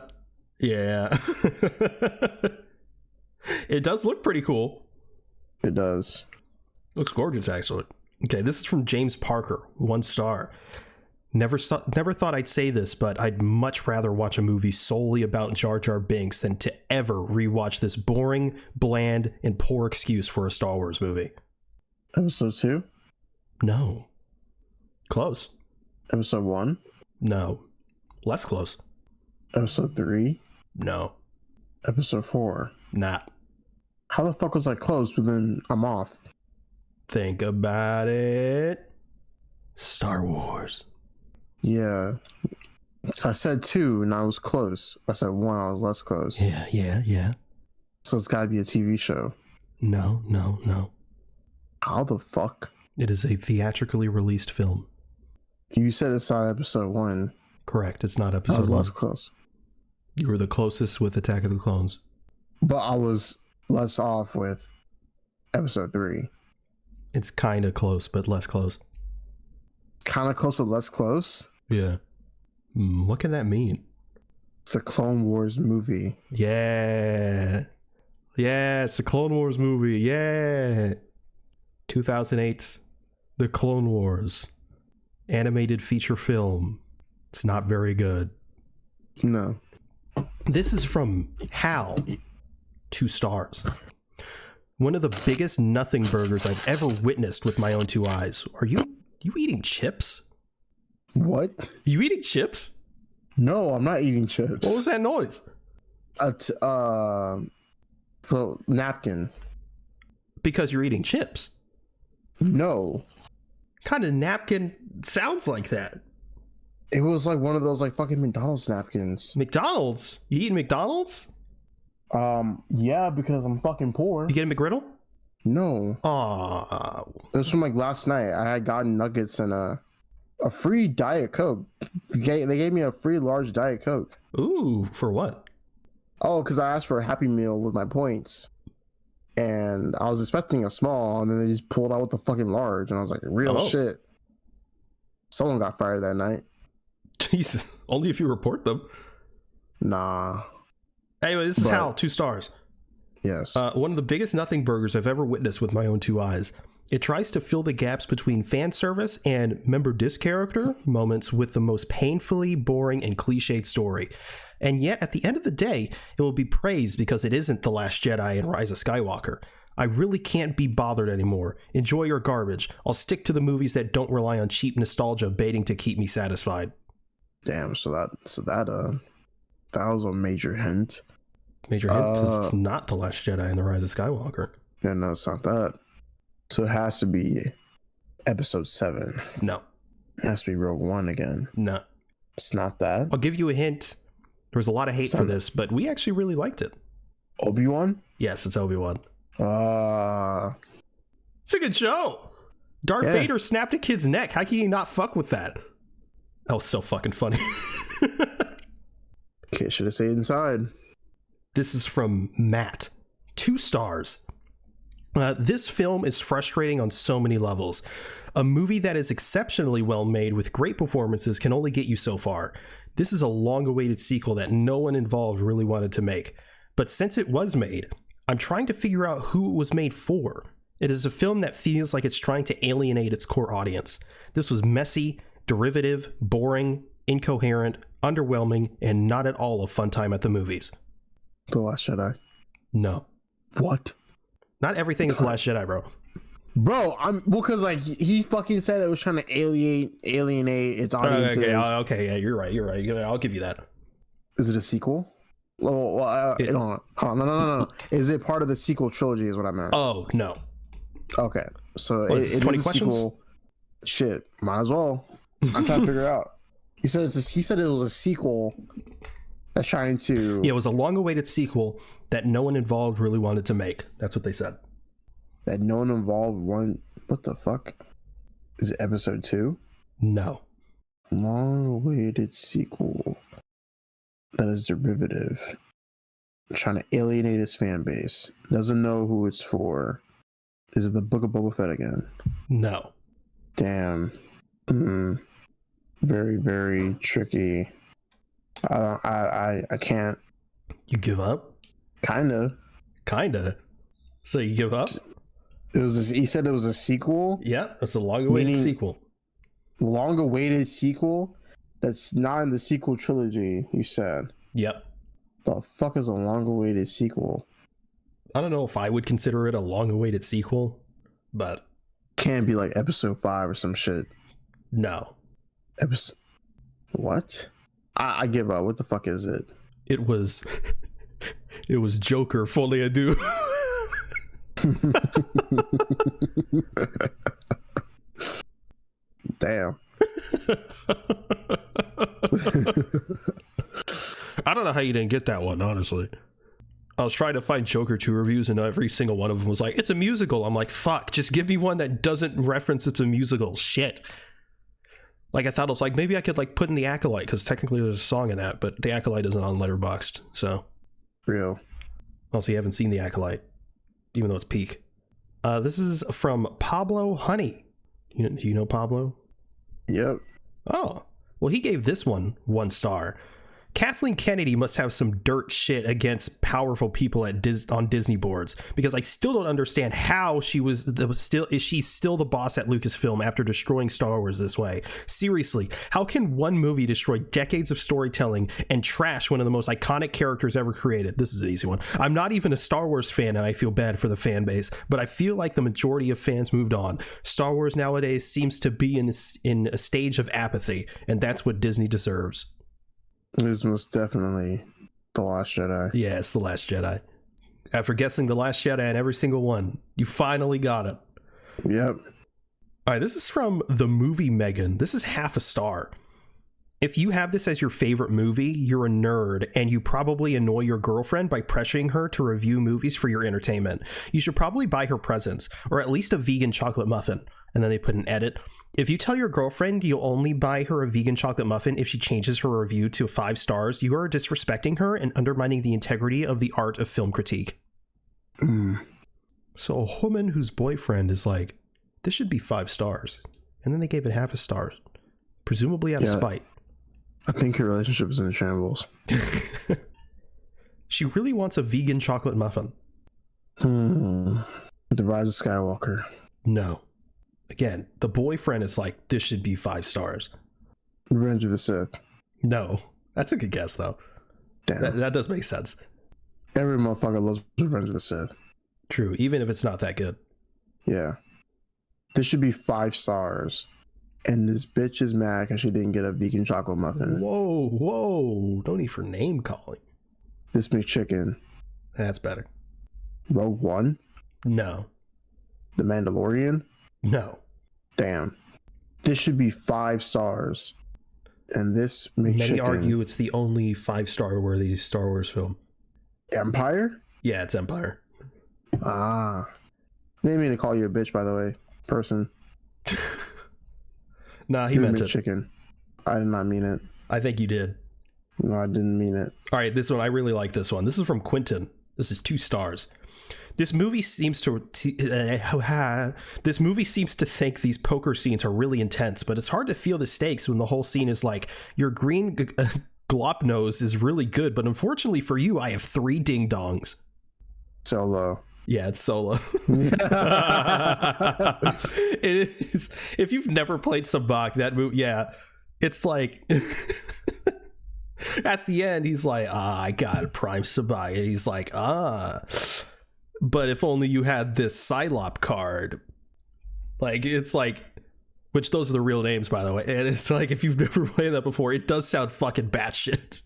S1: It does look pretty cool.
S2: It does.
S1: Looks gorgeous, actually. Okay, this is from James Parker, 1 star. Never thought I'd say this, but I'd much rather watch a movie solely about Jar Jar Binks than to ever rewatch this boring, bland, and poor excuse for a Star Wars movie.
S2: Episode 2?
S1: No. Close.
S2: Episode 1?
S1: No. Less close.
S2: Episode 3?
S1: No.
S2: Episode 4?
S1: Nah.
S2: How the fuck was I close, but then I'm off?
S1: Think about it. Star Wars.
S2: Yeah. So I said 2 and I was close. I said 1, I was less close.
S1: Yeah.
S2: So it's gotta be a TV show.
S1: No.
S2: How the fuck?
S1: It is a theatrically released film.
S2: You said it's not episode 1.
S1: Correct. It's not
S2: I
S1: episode
S2: was
S1: 1.
S2: less close.
S1: You were the closest with Attack of the Clones.
S2: But I was less off with episode 3.
S1: It's kind of close, but less close.
S2: Kind of close, but less close?
S1: Yeah. What can that mean?
S2: It's the Clone Wars movie.
S1: Yeah. Yeah, it's the Clone Wars movie. Yeah. 2008's The Clone Wars. Animated feature film. It's not very good.
S2: No.
S1: This is from Hal. 2 stars. One of the biggest nothing burgers I've ever witnessed with my own 2 eyes. Are you eating chips?
S2: What?
S1: You eating chips?
S2: No, I'm not eating chips.
S1: What was that noise?
S2: So napkin.
S1: Because you're eating chips.
S2: No.
S1: Kind of napkin sounds like that.
S2: It was like one of those like fucking McDonald's napkins.
S1: McDonald's? You eating McDonald's?
S2: Yeah, because I'm fucking poor.
S1: You getting McGriddle?
S2: No.
S1: Aw.
S2: It was from like last night. I had gotten nuggets and a free Diet Coke. They gave me a free large Diet Coke.
S1: Ooh, for what?
S2: Oh, because I asked for a Happy Meal with my points. And I was expecting a small, and then they just pulled out with the fucking large. And I was like, real shit. Someone got fired that night.
S1: Jesus. Only if you report them.
S2: Nah.
S1: Anyway, this is Hal, 2 stars.
S2: Yes.
S1: One of the biggest nothing burgers I've ever witnessed with my own 2 eyes. It tries to fill the gaps between fan service and remember this character moments with the most painfully boring and cliched story. And yet, at the end of the day, it will be praised because it isn't The Last Jedi and Rise of Skywalker. I really can't be bothered anymore. Enjoy your garbage. I'll stick to the movies that don't rely on cheap nostalgia baiting to keep me satisfied.
S2: Damn, so that was a major hint.
S1: Major hint, it's not The Last Jedi and the Rise of Skywalker.
S2: Yeah, no, it's not that. So it has to be episode 7.
S1: No.
S2: It has to be Rogue One again.
S1: No.
S2: It's not that.
S1: I'll give you a hint. There was a lot of hate for this, but we actually really liked it.
S2: Obi-Wan?
S1: Yes, it's Obi-Wan.
S2: It's
S1: a good show. Darth Vader snapped a kid's neck. How can you not fuck with that? That was so fucking funny.
S2: Kid should have stayed inside.
S1: This is from Matt. 2 stars. This film is frustrating on so many levels. A movie that is exceptionally well made with great performances can only get you so far. This is a long-awaited sequel that no one involved really wanted to make. But since it was made, I'm trying to figure out who it was made for. It is a film that feels like it's trying to alienate its core audience. This was messy, derivative, boring, incoherent, underwhelming, and not at all a fun time at the movies.
S2: The Last Jedi.
S1: No.
S2: What?
S1: Not everything is The Last Jedi, bro.
S2: Bro, because like he fucking said it was trying to alienate its audiences.
S1: Okay, yeah, you're right. I'll give you that.
S2: Is it a sequel? No. Is it part of the sequel trilogy? Is what I meant.
S1: Oh no.
S2: Okay, so
S1: it is 20 questions.
S2: Sequel. Shit, might as well. I'm trying to figure out. He said it was a sequel. That's trying to.
S1: Yeah, it was a long-awaited sequel that no one involved really wanted to make. That's what they said.
S2: That no one involved wanted. What the fuck? Is it episode 2?
S1: No.
S2: Long-awaited sequel that is derivative. Trying to alienate his fan base. Doesn't know who it's for. Is it the Book of Boba Fett again?
S1: No.
S2: Damn. Very, very tricky. I can't.
S1: You give up?
S2: Kinda.
S1: So you give up?
S2: He said it was a sequel?
S1: Yeah, it's a long-awaited sequel.
S2: Long-awaited sequel? That's not in the sequel trilogy, you said.
S1: Yep.
S2: The fuck is a long-awaited sequel?
S1: I don't know if I would consider it a long-awaited sequel, but...
S2: Can't be like episode 5 or some shit.
S1: No.
S2: What? I give up. What the fuck is it?
S1: It was Joker Folie à Deux.
S2: Damn.
S1: I don't know how you didn't get that one, honestly. I was trying to find Joker 2 reviews and every single one of them was like, it's a musical. I'm like, fuck, just give me one that doesn't reference it's a musical. Shit. Like I thought it was like maybe I could like put in the Acolyte because technically there's a song in that, but the Acolyte isn't on Letterboxd. So
S2: Real.
S1: Also, you haven't seen the Acolyte, even though it's peak. This is from Pablo Honey. Do you know Pablo?
S2: Yep.
S1: Oh, well, he gave this one 1 star. Kathleen Kennedy must have some dirt shit against powerful people at on Disney boards, because I still don't understand how is she still the boss at Lucasfilm after destroying Star Wars this way. Seriously, how can one movie destroy decades of storytelling and trash one of the most iconic characters ever created? This is an easy one. I'm not even a Star Wars fan and I feel bad for the fan base, but I feel like the majority of fans moved on. Star Wars nowadays seems to be in a stage of apathy, and that's what Disney deserves.
S2: It is most definitely The Last Jedi.
S1: Yeah, it's The Last Jedi. After guessing The Last Jedi in every single one, you finally got it.
S2: Yep.
S1: All right, this is from The Movie Megan. This is half a star. If you have this as your favorite movie, you're a nerd, and you probably annoy your girlfriend by pressuring her to review movies for your entertainment. You should probably buy her presents, or at least a vegan chocolate muffin. And then they put an edit. If you tell your girlfriend you'll only buy her a vegan chocolate muffin if she changes her review to 5 stars, you are disrespecting her and undermining the integrity of the art of film critique. So a woman whose boyfriend is like, this should be 5 stars, and then they gave it half a star, presumably out of spite.
S2: I think your relationship is in shambles.
S1: She really wants a vegan chocolate muffin.
S2: The Rise of Skywalker.
S1: No. Again, the boyfriend is like, this should be 5 stars.
S2: Revenge of the Sith.
S1: No. That's a good guess, though.
S2: Damn.
S1: That does make sense.
S2: Every motherfucker loves Revenge of the Sith.
S1: True, even if it's not that good.
S2: Yeah. This should be 5 stars. And this bitch is mad because she didn't get a vegan chocolate muffin.
S1: Whoa. No need for name calling.
S2: This McChicken.
S1: That's better.
S2: Rogue One?
S1: No.
S2: The Mandalorian?
S1: No.
S2: Damn. This should be 5 stars. And this McChicken...
S1: Many argue it's the only 5-star worthy Star Wars film.
S2: Empire?
S1: Yeah, it's Empire.
S2: Ah. Didn't mean to call you a bitch, by the way. Person.
S1: Nah, he meant
S2: McChicken. I did not mean it.
S1: I think you did.
S2: No, I didn't mean it.
S1: All right, this one, I really like this one. This is from Quentin. This is 2 stars. This movie seems to think these poker scenes are really intense, but it's hard to feel the stakes when the whole scene is like, your green glop nose is really good, but unfortunately for you, I have 3 ding dongs.
S2: Solo.
S1: Yeah, it's Solo. It is. If you've never played Sabak, that movie, yeah, it's like at the end he's like, I got Prime Sabak, and he's like, but if only you had this Psylop card. Like, it's like, which those are the real names, by the way, and it's like, if you've never played that before, it does sound fucking batshit.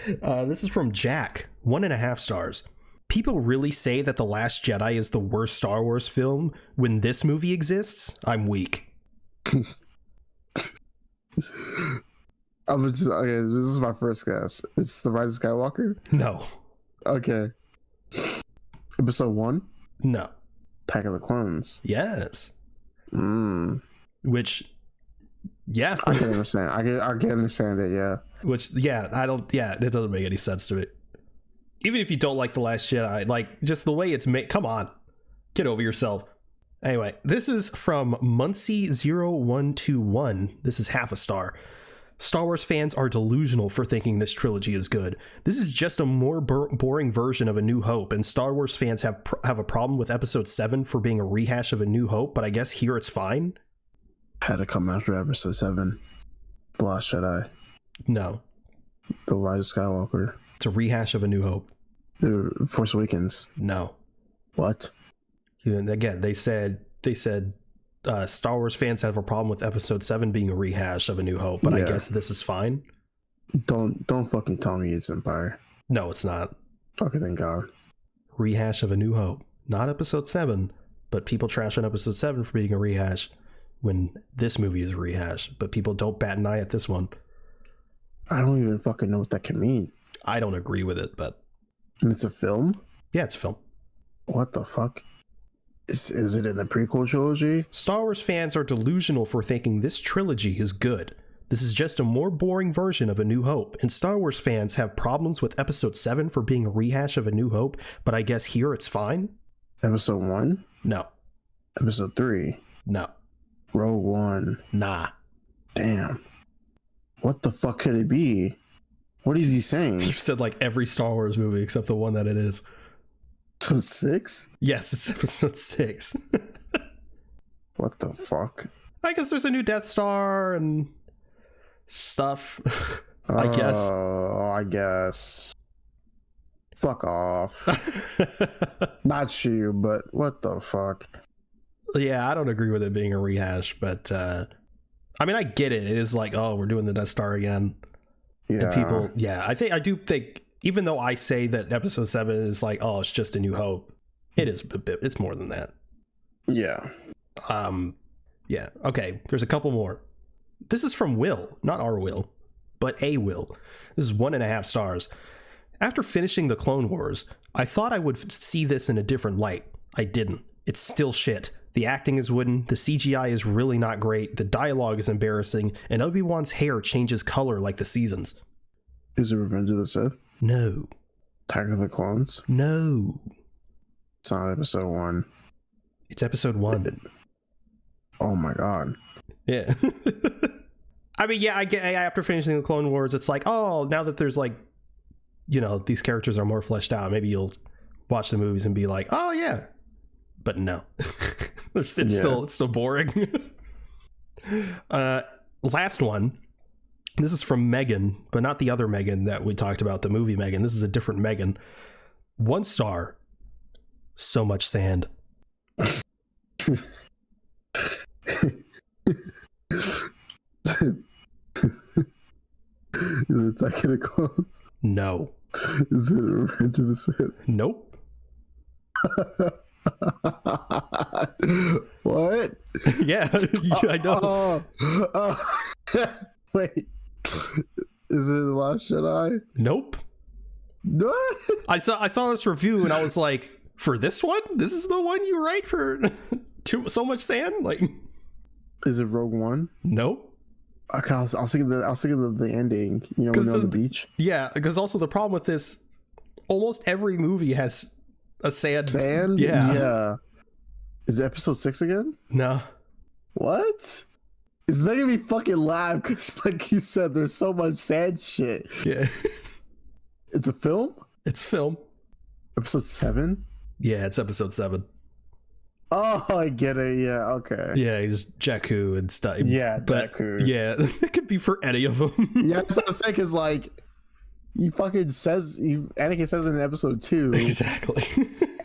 S1: This is from Jack, 1.5 stars. People really say that The Last Jedi is the worst Star Wars film when this movie exists? I'm weak.
S2: Okay, this is my first guess. It's The Rise of Skywalker?
S1: No.
S2: Okay. Episode 1?
S1: No.
S2: Attack of the Clones.
S1: Yes.
S2: Which,
S1: yeah.
S2: I can understand. I can understand it, yeah.
S1: Which, yeah, it doesn't make any sense to me. Even if you don't like The Last Jedi, like, just the way it's made, come on. Get over yourself. Anyway, this is from Muncie0121. This is half a star. Star Wars fans are delusional for thinking this trilogy is good. This is just a more boring version of A New Hope, and Star Wars fans have a problem with Episode 7 for being a rehash of A New Hope, but I guess here it's fine.
S2: Had to come after Episode 7. The Last Jedi.
S1: No.
S2: The Rise of Skywalker.
S1: It's a rehash of A New Hope.
S2: The Force Awakens.
S1: No.
S2: What?
S1: Again, they said Star Wars fans have a problem with Episode 7 being a rehash of A New Hope, but yeah. I guess this is fine.
S2: Don't fucking tell me it's Empire.
S1: No, it's not.
S2: Okay, thank God.
S1: Rehash of A New Hope. Not Episode 7, but people trash on Episode 7 for being a rehash when this movie is a rehash, but people don't bat an eye at this one.
S2: I don't even fucking know what that can mean.
S1: I don't agree with it, but...
S2: And it's a film?
S1: Yeah, it's a film.
S2: What the fuck? Is it in the prequel trilogy?
S1: Star Wars fans are delusional for thinking this trilogy is good. This is just a more boring version of A New Hope, and Star Wars fans have problems with Episode 7 for being a rehash of A New Hope, but I guess here it's fine?
S2: Episode 1?
S1: No.
S2: Episode 3?
S1: No.
S2: Rogue One?
S1: Nah.
S2: Damn. What the fuck could it be? What is he saying?
S1: You've said like every Star Wars movie except the one that it is.
S2: Episode 6?
S1: Yes, it's Episode 6.
S2: What the fuck?
S1: I guess there's a new Death Star and stuff. I guess.
S2: Fuck off. Not you, but what the fuck?
S1: Yeah, I don't agree with it being a rehash, but I mean, I get it. It is like, oh, we're doing the Death Star again.
S2: Yeah.
S1: And people, yeah, I do think, even though I say that Episode 7 is like, oh, it's just A New Hope, it is a bit, it's more than that.
S2: Yeah.
S1: Yeah. Okay. There's a couple more. This is from Will, not our Will, but a Will. This is 1.5 stars. After finishing the Clone Wars, I thought I would see this in a different light. I didn't. It's still shit. The acting is wooden, the CGI is really not great, the dialogue is embarrassing, and Obi-Wan's hair changes color like the seasons.
S2: Is it Revenge of the Sith?
S1: No.
S2: Attack of the Clones?
S1: No.
S2: It's not Episode 1.
S1: It's Episode 1.
S2: Oh my god.
S1: Yeah. I mean, yeah, I get, after finishing the Clone Wars, it's like, oh, now that there's like, you know, these characters are more fleshed out, maybe you'll watch the movies and be like, oh yeah. But no. It's still boring. Last one. This is from Megan, but not the other Megan that we talked about, the movie Megan. This is a different Megan. 1 star. So much sand.
S2: Is it Attack of the Clones?
S1: No.
S2: Is it Revenge of the Sith?
S1: Nope.
S2: What?
S1: Yeah, I know.
S2: Wait. Is it The Last Jedi?
S1: Nope.
S2: What?
S1: I saw this review and I was like, for this one? This is the one you write for so much sand? Like,
S2: is it Rogue One?
S1: Nope.
S2: Okay, I was thinking the ending, you know, when they're on the beach.
S1: Yeah, because also the problem with this, almost every movie has a sand.
S2: Sand? Yeah. Is it Episode 6 again?
S1: No.
S2: What? It's making me fucking laugh because, like you said, there's so much sand shit.
S1: Yeah.
S2: It's a film?
S1: It's a film.
S2: Episode 7?
S1: Yeah, it's Episode 7.
S2: Oh, I get it. Yeah, okay.
S1: Yeah, he's Jakku and stuff.
S2: Yeah,
S1: but
S2: Jakku.
S1: Yeah, it could be for any of them.
S2: Yeah, that's what I'm saying, because, like, Anakin says in Episode 2.
S1: Exactly.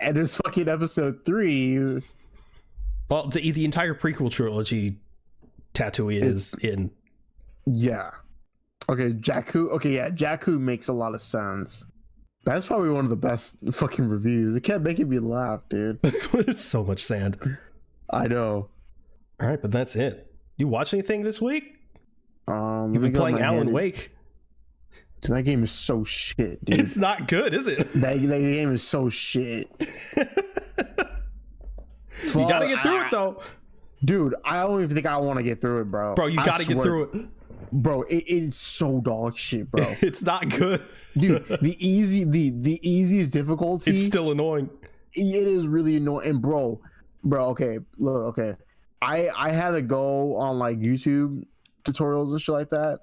S2: And there's fucking Episode 3.
S1: Well, the entire prequel trilogy, Tatooine is in.
S2: Yeah. Okay, Jakku. Okay, yeah, Jakku makes a lot of sense. That's probably one of the best fucking reviews. It kept making me laugh, dude.
S1: There's so much sand.
S2: I know.
S1: All right, but that's it. You watch anything this week? You've been
S2: go
S1: playing Alan Wake.
S2: Dude, that game is so shit, dude.
S1: It's not good, is it?
S2: That game is so shit.
S1: You gotta get through it, though.
S2: Dude, I don't even think I want to get through it, bro.
S1: Bro, you gotta get through it.
S2: Bro, it's so dog shit, bro.
S1: It's not good.
S2: Dude, the easiest difficulty.
S1: It's still annoying.
S2: It is really annoying. And bro, okay, look, okay. I had to go on like YouTube tutorials and shit like that.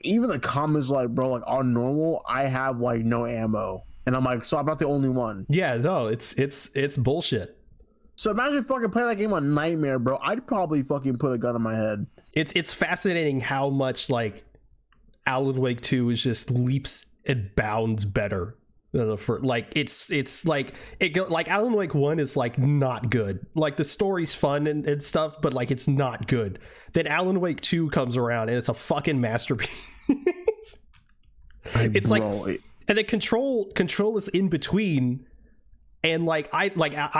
S2: Even the comments like, bro, like on normal, I have like no ammo. And I'm like, so I'm not the only one.
S1: Yeah, no, it's bullshit.
S2: So imagine fucking playing that game on Nightmare, bro. I'd probably fucking put a gun in my head.
S1: It's fascinating how much like Alan Wake 2 is just leaps and bounds better than the first. Like it's like like Alan Wake 1 is like not good. Like the story's fun and stuff, but like it's not good. Then Alan Wake 2 comes around and it's a fucking masterpiece. It's like, and then control is in between. And like I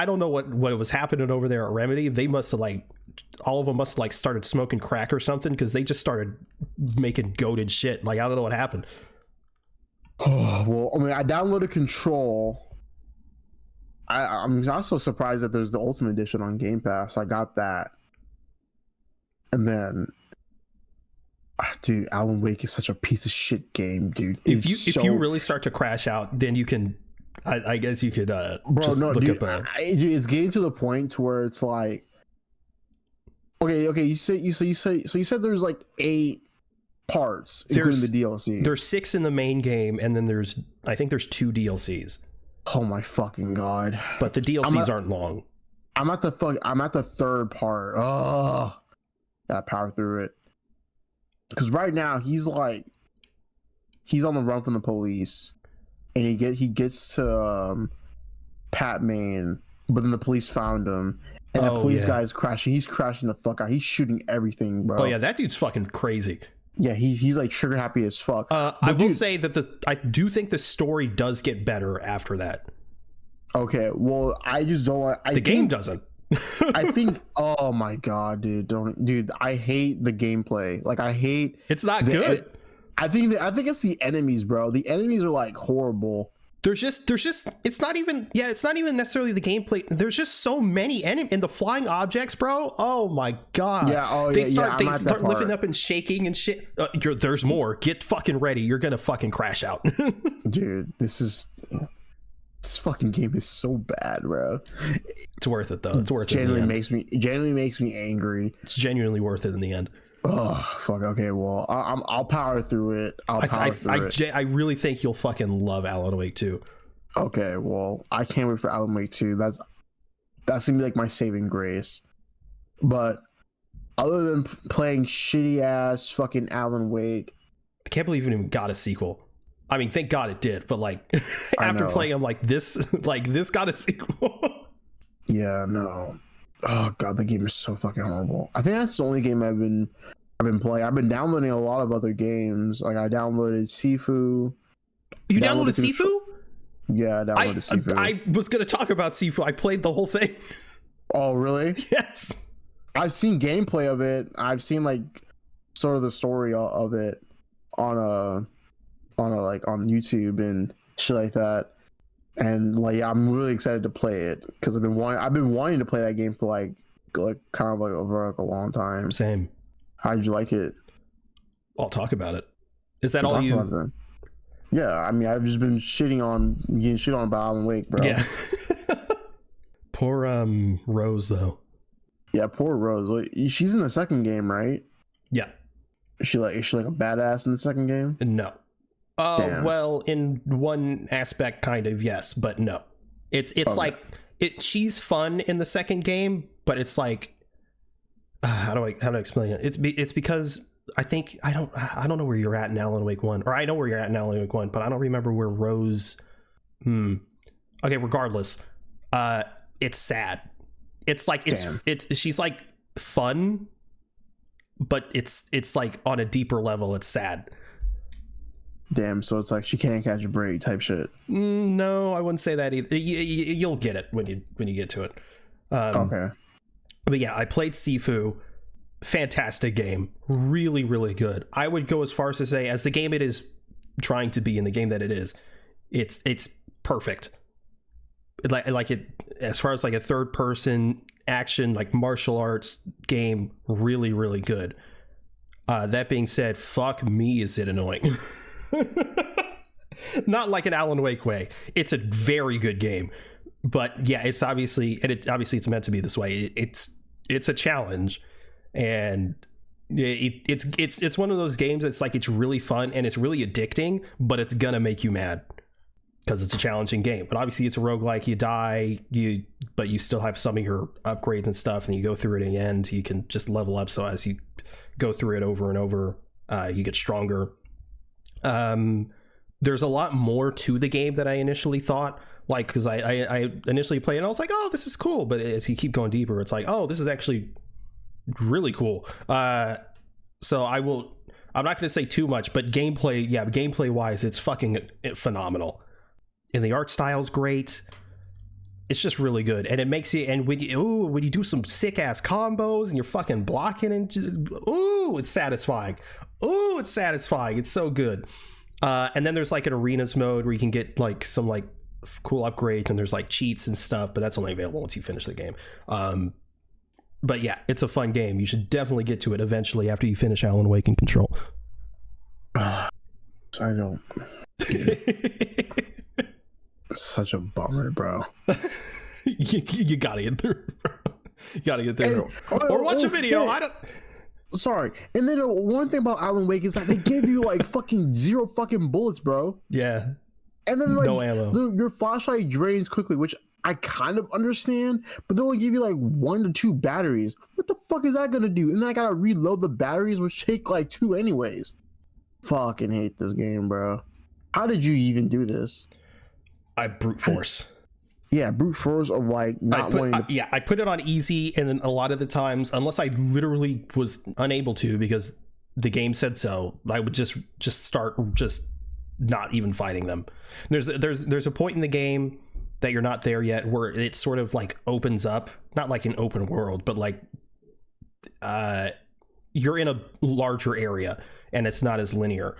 S1: don't know what was happening over there at Remedy. They must have like, all of them must have like started smoking crack or something, because they just started making goated shit. Like I don't know what happened.
S2: Oh, well, I mean, I downloaded Control. I'm also surprised that there's the Ultimate Edition on Game Pass. I got that, and then, dude, Alan Wake is such a piece of shit game, dude.
S1: If you really start to crash out, then you can, I guess you could, just look
S2: dude,
S1: up.
S2: It's getting to the point to where it's like, okay. You said there's like 8 parts, including the DLC.
S1: There's 6 in the main game, and then I think there's 2 DLCs.
S2: Oh my fucking god!
S1: But the DLCs aren't long.
S2: I'm at the 3rd part. Oh, gotta power through it. Because right now he's on the run from the police, and he gets to Pat Maine, but then the police found him, and the police guy is crashing. He's crashing the fuck out. He's shooting everything, bro.
S1: Oh yeah, that dude's fucking crazy.
S2: Yeah, he's like trigger happy as fuck.
S1: I will say that I do think the story does get better after that.
S2: Okay, well, I just don't like...
S1: The game doesn't.
S2: I think... Oh my god, dude. I hate the gameplay. Like, I hate...
S1: It's not good.
S2: I think it's the enemies, bro. The enemies are, like, horrible.
S1: There's just it's not even necessarily the gameplay. There's just so many enemies, and the flying objects, bro. Oh my god.
S2: Yeah.
S1: They start lifting up and shaking and shit. There's more. Get fucking ready. You're gonna fucking crash out.
S2: Dude, this fucking game is so bad, bro.
S1: It's worth it though. It's worth it.
S2: Genuinely makes me angry.
S1: It's genuinely worth it in the end.
S2: Oh fuck. Okay, well, I'll power through it.
S1: I really think you'll fucking love Alan Wake 2.
S2: Okay, well, I can't wait for Alan Wake 2. That's gonna be like my saving grace. But other than playing shitty ass fucking Alan Wake,
S1: I can't believe it even got a sequel. I mean, thank God it did. But like, after playing, I'm like, this got a sequel.
S2: Yeah, no. Oh god, the game is so fucking horrible. I think that's the only game I've been playing. I've been downloading a lot of other games. Like I downloaded Sifu.
S1: You downloaded Sifu?
S2: Yeah, I downloaded Sifu.
S1: I was gonna talk about Sifu. I played the whole thing.
S2: Oh really?
S1: Yes.
S2: I've seen gameplay of it. I've seen like sort of the story of it on YouTube and shit like that. And like, yeah, I'm really excited to play it because I've been wanting to play that game for like kind of like over like a long time.
S1: Same.
S2: How did you like it?
S1: I'll talk about it. Is that all you?
S2: Yeah, I mean, I've just been getting shit on about Alan Wake, bro.
S1: Yeah. Poor Rose though.
S2: Yeah, poor Rose. She's in the second game, right?
S1: Yeah.
S2: Is she like a badass in the second game?
S1: No. Well, in one aspect, kind of, yes, but no. It's okay. Like she's fun in the second game, but it's like how do I explain it? It's because I think I don't know where you're at in Alan Wake 1, or I know where you're at in Alan Wake 1, but I don't remember where Rose. Okay, regardless, it's sad. It's like she's like fun, but it's like on a deeper level. It's sad.
S2: Damn, so it's like she can't catch a break type shit.
S1: No, I wouldn't say that either. You'll get it when you get to it.
S2: Okay.
S1: But yeah, I played Sifu. Fantastic game. Really, really good. I would go as far as to say, as the game it is trying to be in the game that it is, it's perfect. Like it, as far as like a third person action, like martial arts game, really, really good. That being said, fuck me, is it annoying. Not like an Alan Wake way. It's a very good game, but yeah, it's obviously it's meant to be this way. It's a challenge, and it's one of those games that's like, it's really fun and it's really addicting, but it's gonna make you mad because it's a challenging game. But obviously it's a roguelike. You die, but you still have some of your upgrades and stuff, and you go through it in the end. You can just level up, so as you go through it over and over, you get stronger. There's a lot more to the game than I initially thought, like, because I initially played it and I was like, oh, this is cool, but as you keep going deeper, it's like, oh, this is actually really cool. So I'm not going to say too much, but gameplay wise, it's fucking phenomenal, and the art style's great. It's just really good, and it makes you, and when you do some sick ass combos and you're fucking blocking, and it's satisfying. It's satisfying. It's so good. And then there's like an arenas mode where you can get like some like cool upgrades, and there's like cheats and stuff, but that's only available once you finish the game. But yeah, it's a fun game. You should definitely get to it eventually after you finish Alan Wake and Control.
S2: I don't. It's such a bummer, bro.
S1: you gotta get through. You gotta get there, or watch a video. I don't.
S2: Sorry. And then one thing about Alan Wake is that they give you like fucking 0 fucking bullets, bro.
S1: Yeah.
S2: And then like
S1: no ammo.
S2: Your flashlight drains quickly, which I kind of understand, but they only give you like 1 to 2 batteries. What the fuck is that gonna do? And then I gotta reload the batteries, which take like 2 anyways. Fucking hate this game, bro. How did you even do this?
S1: I brute force.
S2: Yeah, brute force of like not wanting to...
S1: I put it on easy, and then a lot of the times, unless I literally was unable to because the game said so, I would just start not even fighting them. There's a point in the game that you're not there yet where it sort of like opens up, not like an open world, but like you're in a larger area and it's not as linear.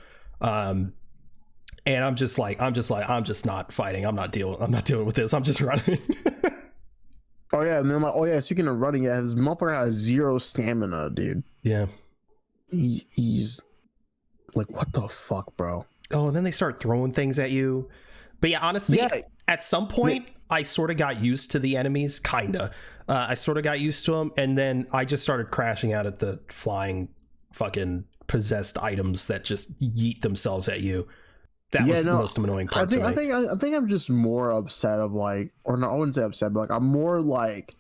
S1: And I'm just not fighting. I'm not dealing with this. I'm just running.
S2: Oh yeah, and then like, oh yeah, speaking of running, yeah, this motherfucker has 0 stamina, dude.
S1: Yeah.
S2: He's like, what the fuck, bro?
S1: Oh, and then they start throwing things at you. But yeah, honestly, at some point, I sort of got used to the enemies, kinda. I sort of got used to them, and then I just started crashing out at the flying fucking possessed items that just yeet themselves at you. That was the most annoying part to me.
S2: I think I'm just more upset of like, or no, I wouldn't say upset, but like I'm more like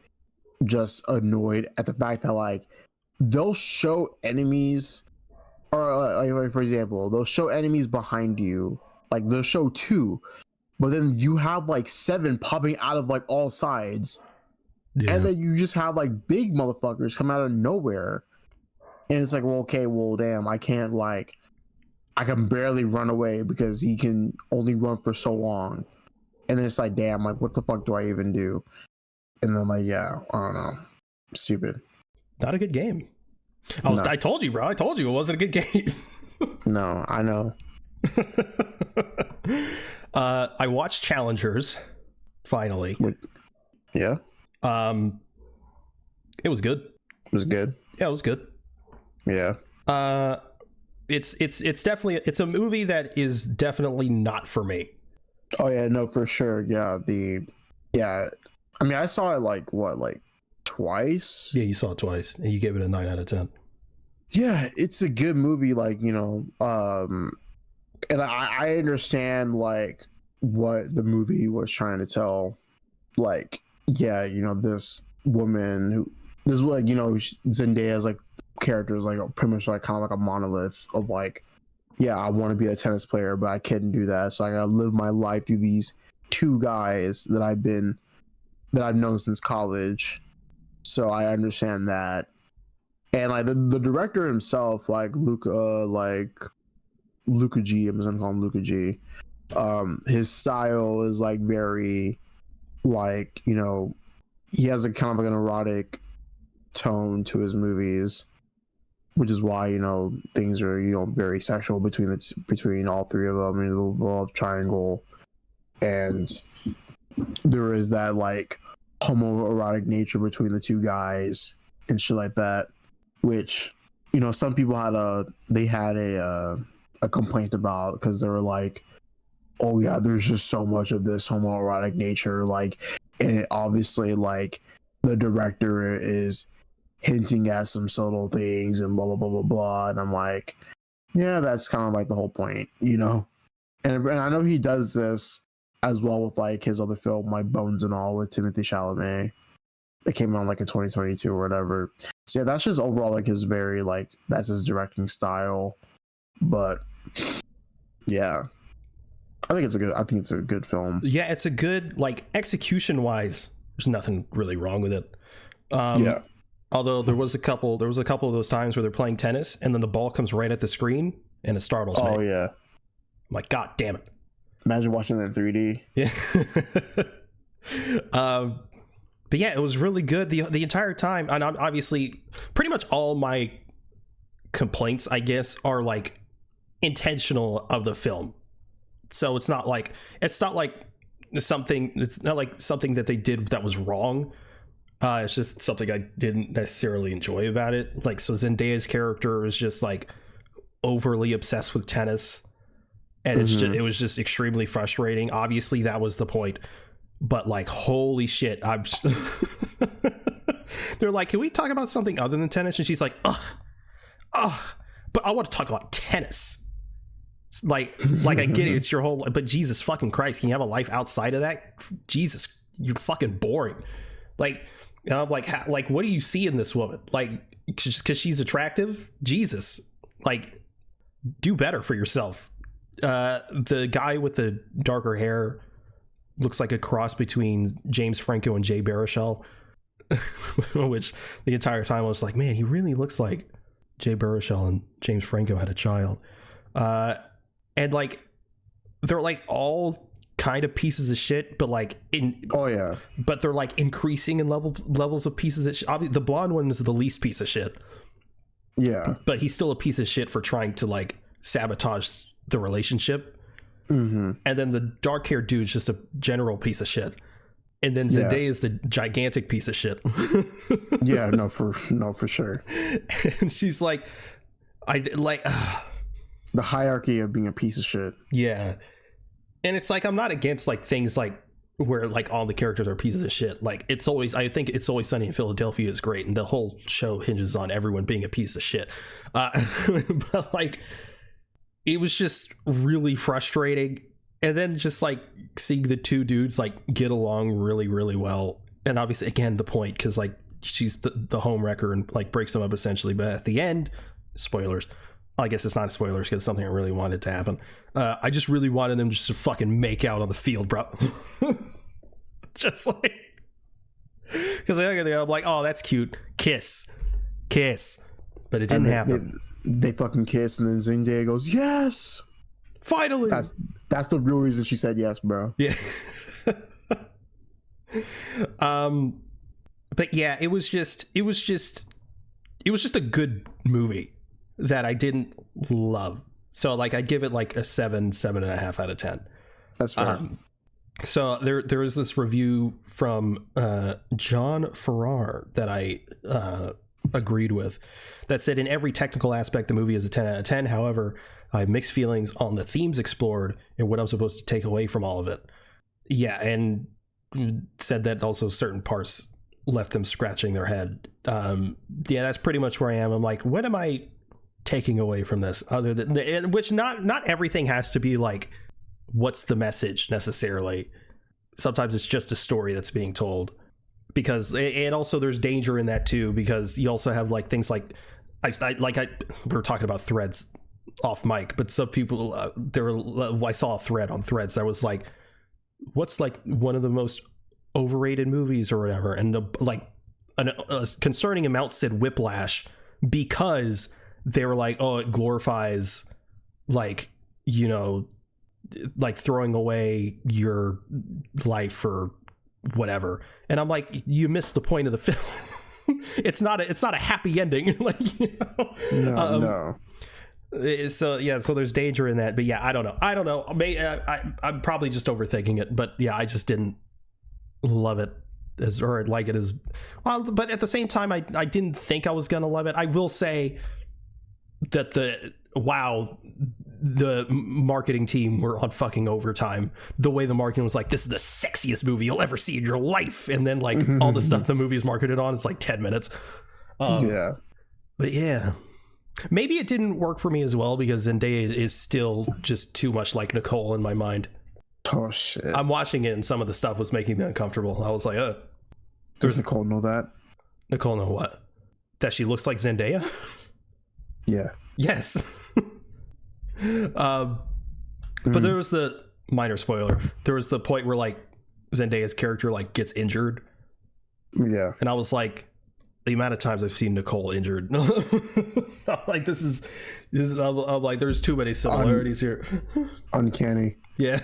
S2: just annoyed at the fact that like they'll show enemies, or like for example, they'll show enemies behind you, like they'll show 2, but then you have like 7 popping out of like all sides, and then you just have like big motherfuckers come out of nowhere, and it's like, well, okay, well, damn, I can barely run away because he can only run for so long. And then it's like, damn, like, what the fuck do I even do? And then like, yeah, I don't know. Stupid.
S1: Not a good game. I told you, bro. I told you it wasn't a good game.
S2: No, I know.
S1: I watched Challengers, finally.
S2: Yeah?
S1: It was good.
S2: It was good?
S1: Yeah, it was good.
S2: Yeah.
S1: It's definitely, it's a movie that is definitely not for me.
S2: Oh yeah, no, for sure. Yeah, I mean, I saw it like twice.
S1: Yeah, you saw it twice, and you gave it a 9 out of 10.
S2: Yeah, it's a good movie. Like, you know, and I understand like what the movie was trying to tell. Like, yeah, you know, this woman this is like, you know, Zendaya's like character is like pretty much like kind of like a monolith of like, yeah, I want to be a tennis player, but I can't do that, so I gotta live my life through these 2 guys that I've known since college. So I understand that. And like the director himself, like Luca G, I'm just gonna call him Luca G. His style is like very like, you know, he has a kind of like an erotic tone to his movies, which is why, you know, things are, you know, very sexual between all 3 of them in the love triangle. And there is that like homoerotic nature between the 2 guys and shit like that, which, you know, some people had a complaint about, because they were like, oh yeah, there's just so much of this homoerotic nature, like, and it obviously like the director is hinting at some subtle things and blah blah blah blah blah. And I'm like, yeah, that's kind of like the whole point, you know. And I know he does this as well with like his other film, like Bones and All, with Timothée Chalamet. It came out like in 2022 or whatever. So yeah, that's just overall like his very like, that's his directing style. But yeah, I think it's a good film.
S1: Yeah, it's a good, like, execution wise, there's nothing really wrong with it.
S2: Yeah.
S1: Although there was a couple of those times where they're playing tennis and then the ball comes right at the screen and it startles me.
S2: Oh yeah.
S1: I'm like, God damn it.
S2: Imagine watching that in 3D.
S1: Yeah. But yeah, it was really good the entire time. And obviously pretty much all my complaints, I guess, are like intentional of the film. So it's not like something. It's not like something that they did that was wrong. It's just something I didn't necessarily enjoy about it. Like, so Zendaya's character is just like overly obsessed with tennis, and it was just extremely frustrating. Obviously, that was the point, but like, holy shit, they're like, can we talk about something other than tennis? And she's like, but I want to talk about tennis. It's like I get it, it's your whole, but Jesus fucking Christ, can you have a life outside of that? Jesus, you're fucking boring. Like, like, what do you see in this woman? Like, just because she's attractive? Jesus, like, do better for yourself. The guy with the darker hair looks like a cross between James Franco and Jay Baruchel, which the entire time I was like, man, he really looks like Jay Baruchel and James Franco had a child. And like, they're like all kind of pieces of shit, but like but they're like increasing in levels of pieces of shit. Obviously, the blonde one is the least piece of shit, but he's still a piece of shit for trying to like sabotage the relationship. And then the dark haired dude's just a general piece of shit, and then Zendaya is the gigantic piece of shit. For sure. And she's like,
S2: the hierarchy of being a piece of shit.
S1: Yeah. And it's like, I'm not against like things like where like all the characters are pieces of shit. Like, I think It's Always Sunny in Philadelphia is great, and the whole show hinges on everyone being a piece of shit. But like, it was just really frustrating. And then just like seeing the two dudes like get along really, really well. And obviously, again, the point, because like she's the home wrecker and like breaks them up essentially. But at the end, spoilers. I guess it's not spoilers because it's something I really wanted to happen. I just really wanted them just to fucking make out on the field, bro. Just like, because I'm like, oh, that's cute. Kiss. But it didn't happen.
S2: They fucking kiss, and then Zendaya goes, yes!
S1: Finally!
S2: That's the real reason she said yes, bro.
S1: Yeah. But yeah, it was just a good movie that I didn't love. So like, I'd give it like a 7.5 out of 10.
S2: That's fair.
S1: So there is this review from John Farrar that I agreed with, that said, in every technical aspect, the movie is a 10 out of 10. However, I have mixed feelings on the themes explored and what I'm supposed to take away from all of it. Yeah, and said that also certain parts left them scratching their head. Yeah, that's pretty much where I am. I'm like, what am I taking away from this, other than which not everything has to be like, what's the message necessarily. Sometimes it's just a story that's being told, because, and also there's danger in that too, because you also have like things like we were talking about Threads off mic, but some people I saw a thread on Threads that was like, what's like one of the most overrated movies or whatever, and a concerning amount said Whiplash, because they were like, oh, it glorifies like, you know, like throwing away your life or whatever. And I'm like, you missed the point of the film. It's not a happy ending. Like, you know? No. So yeah, so there's danger in that. But yeah, I don't know. I'm probably just overthinking it. But yeah, I just didn't love it or like it as well. But at the same time, I didn't think I was gonna love it. I will say that the marketing team were on fucking overtime. The way the marketing was like, this is the sexiest movie you'll ever see in your life, and then like all the stuff the movie is marketed on is like 10 minutes. But yeah, maybe it didn't work for me as well, because Zendaya is still just too much like Nicole in my mind.
S2: Oh shit.
S1: I'm watching it and some of the stuff was making me uncomfortable. I was like,
S2: does Nicole know that?
S1: Nicole know what? That she looks like Zendaya?
S2: Yeah.
S1: Yes. But there was the minor spoiler. There was the point where like Zendaya's character like gets injured.
S2: Yeah.
S1: And I was like, the amount of times I've seen Nicole injured. I'm like, this is I'm like, there's too many similarities here.
S2: Uncanny.
S1: Yeah.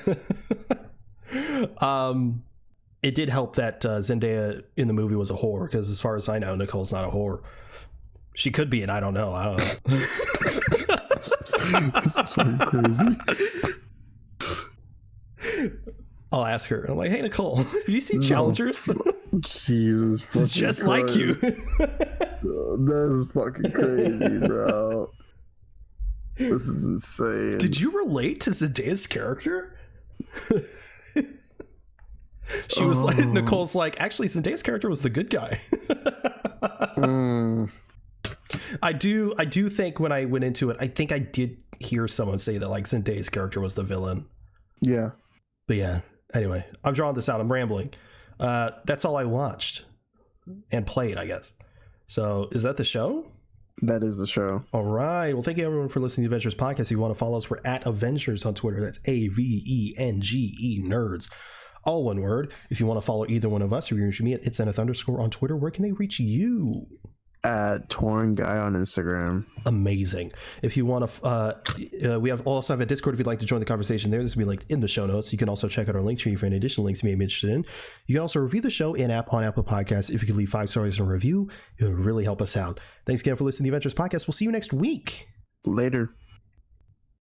S1: It did help that Zendaya in the movie was a whore, because as far as I know, Nicole's not a whore. She could be, and I don't know. This is fucking crazy. I'll ask her. I'm like, hey Nicole, have you seen Challengers?
S2: Jesus,
S1: It's just like you.
S2: That is fucking crazy, bro. This is insane.
S1: Did you relate to Zendaya's character? She was like, Nicole's like, actually, Zendaya's character was the good guy. I do think when I went into it, I think I did hear someone say that like Zendaya's character was the villain.
S2: Yeah.
S1: But yeah, anyway, I'm drawing this out. I'm rambling. That's all I watched and played, I guess. So is that the show?
S2: That is the show.
S1: All right. Well, thank you everyone for listening to the Avengers podcast. If you want to follow us, we're at Avengenerds on Twitter. That's AVENGE nerds. All one word. If you want to follow either one of us, you can reach me at @itsNF_ on Twitter. Where can they reach you?
S2: At Tauren Guy on Instagram.
S1: Amazing. If you want to, we also have a Discord if you'd like to join the conversation there. This will be linked in the show notes. You can also check out our link tree for any additional links you may be interested in. You can also review the show on Apple Podcasts. If you could leave 5 stars in a review, it would really help us out. Thanks again for listening to the Adventures Podcast. We'll see you next week.
S2: Later.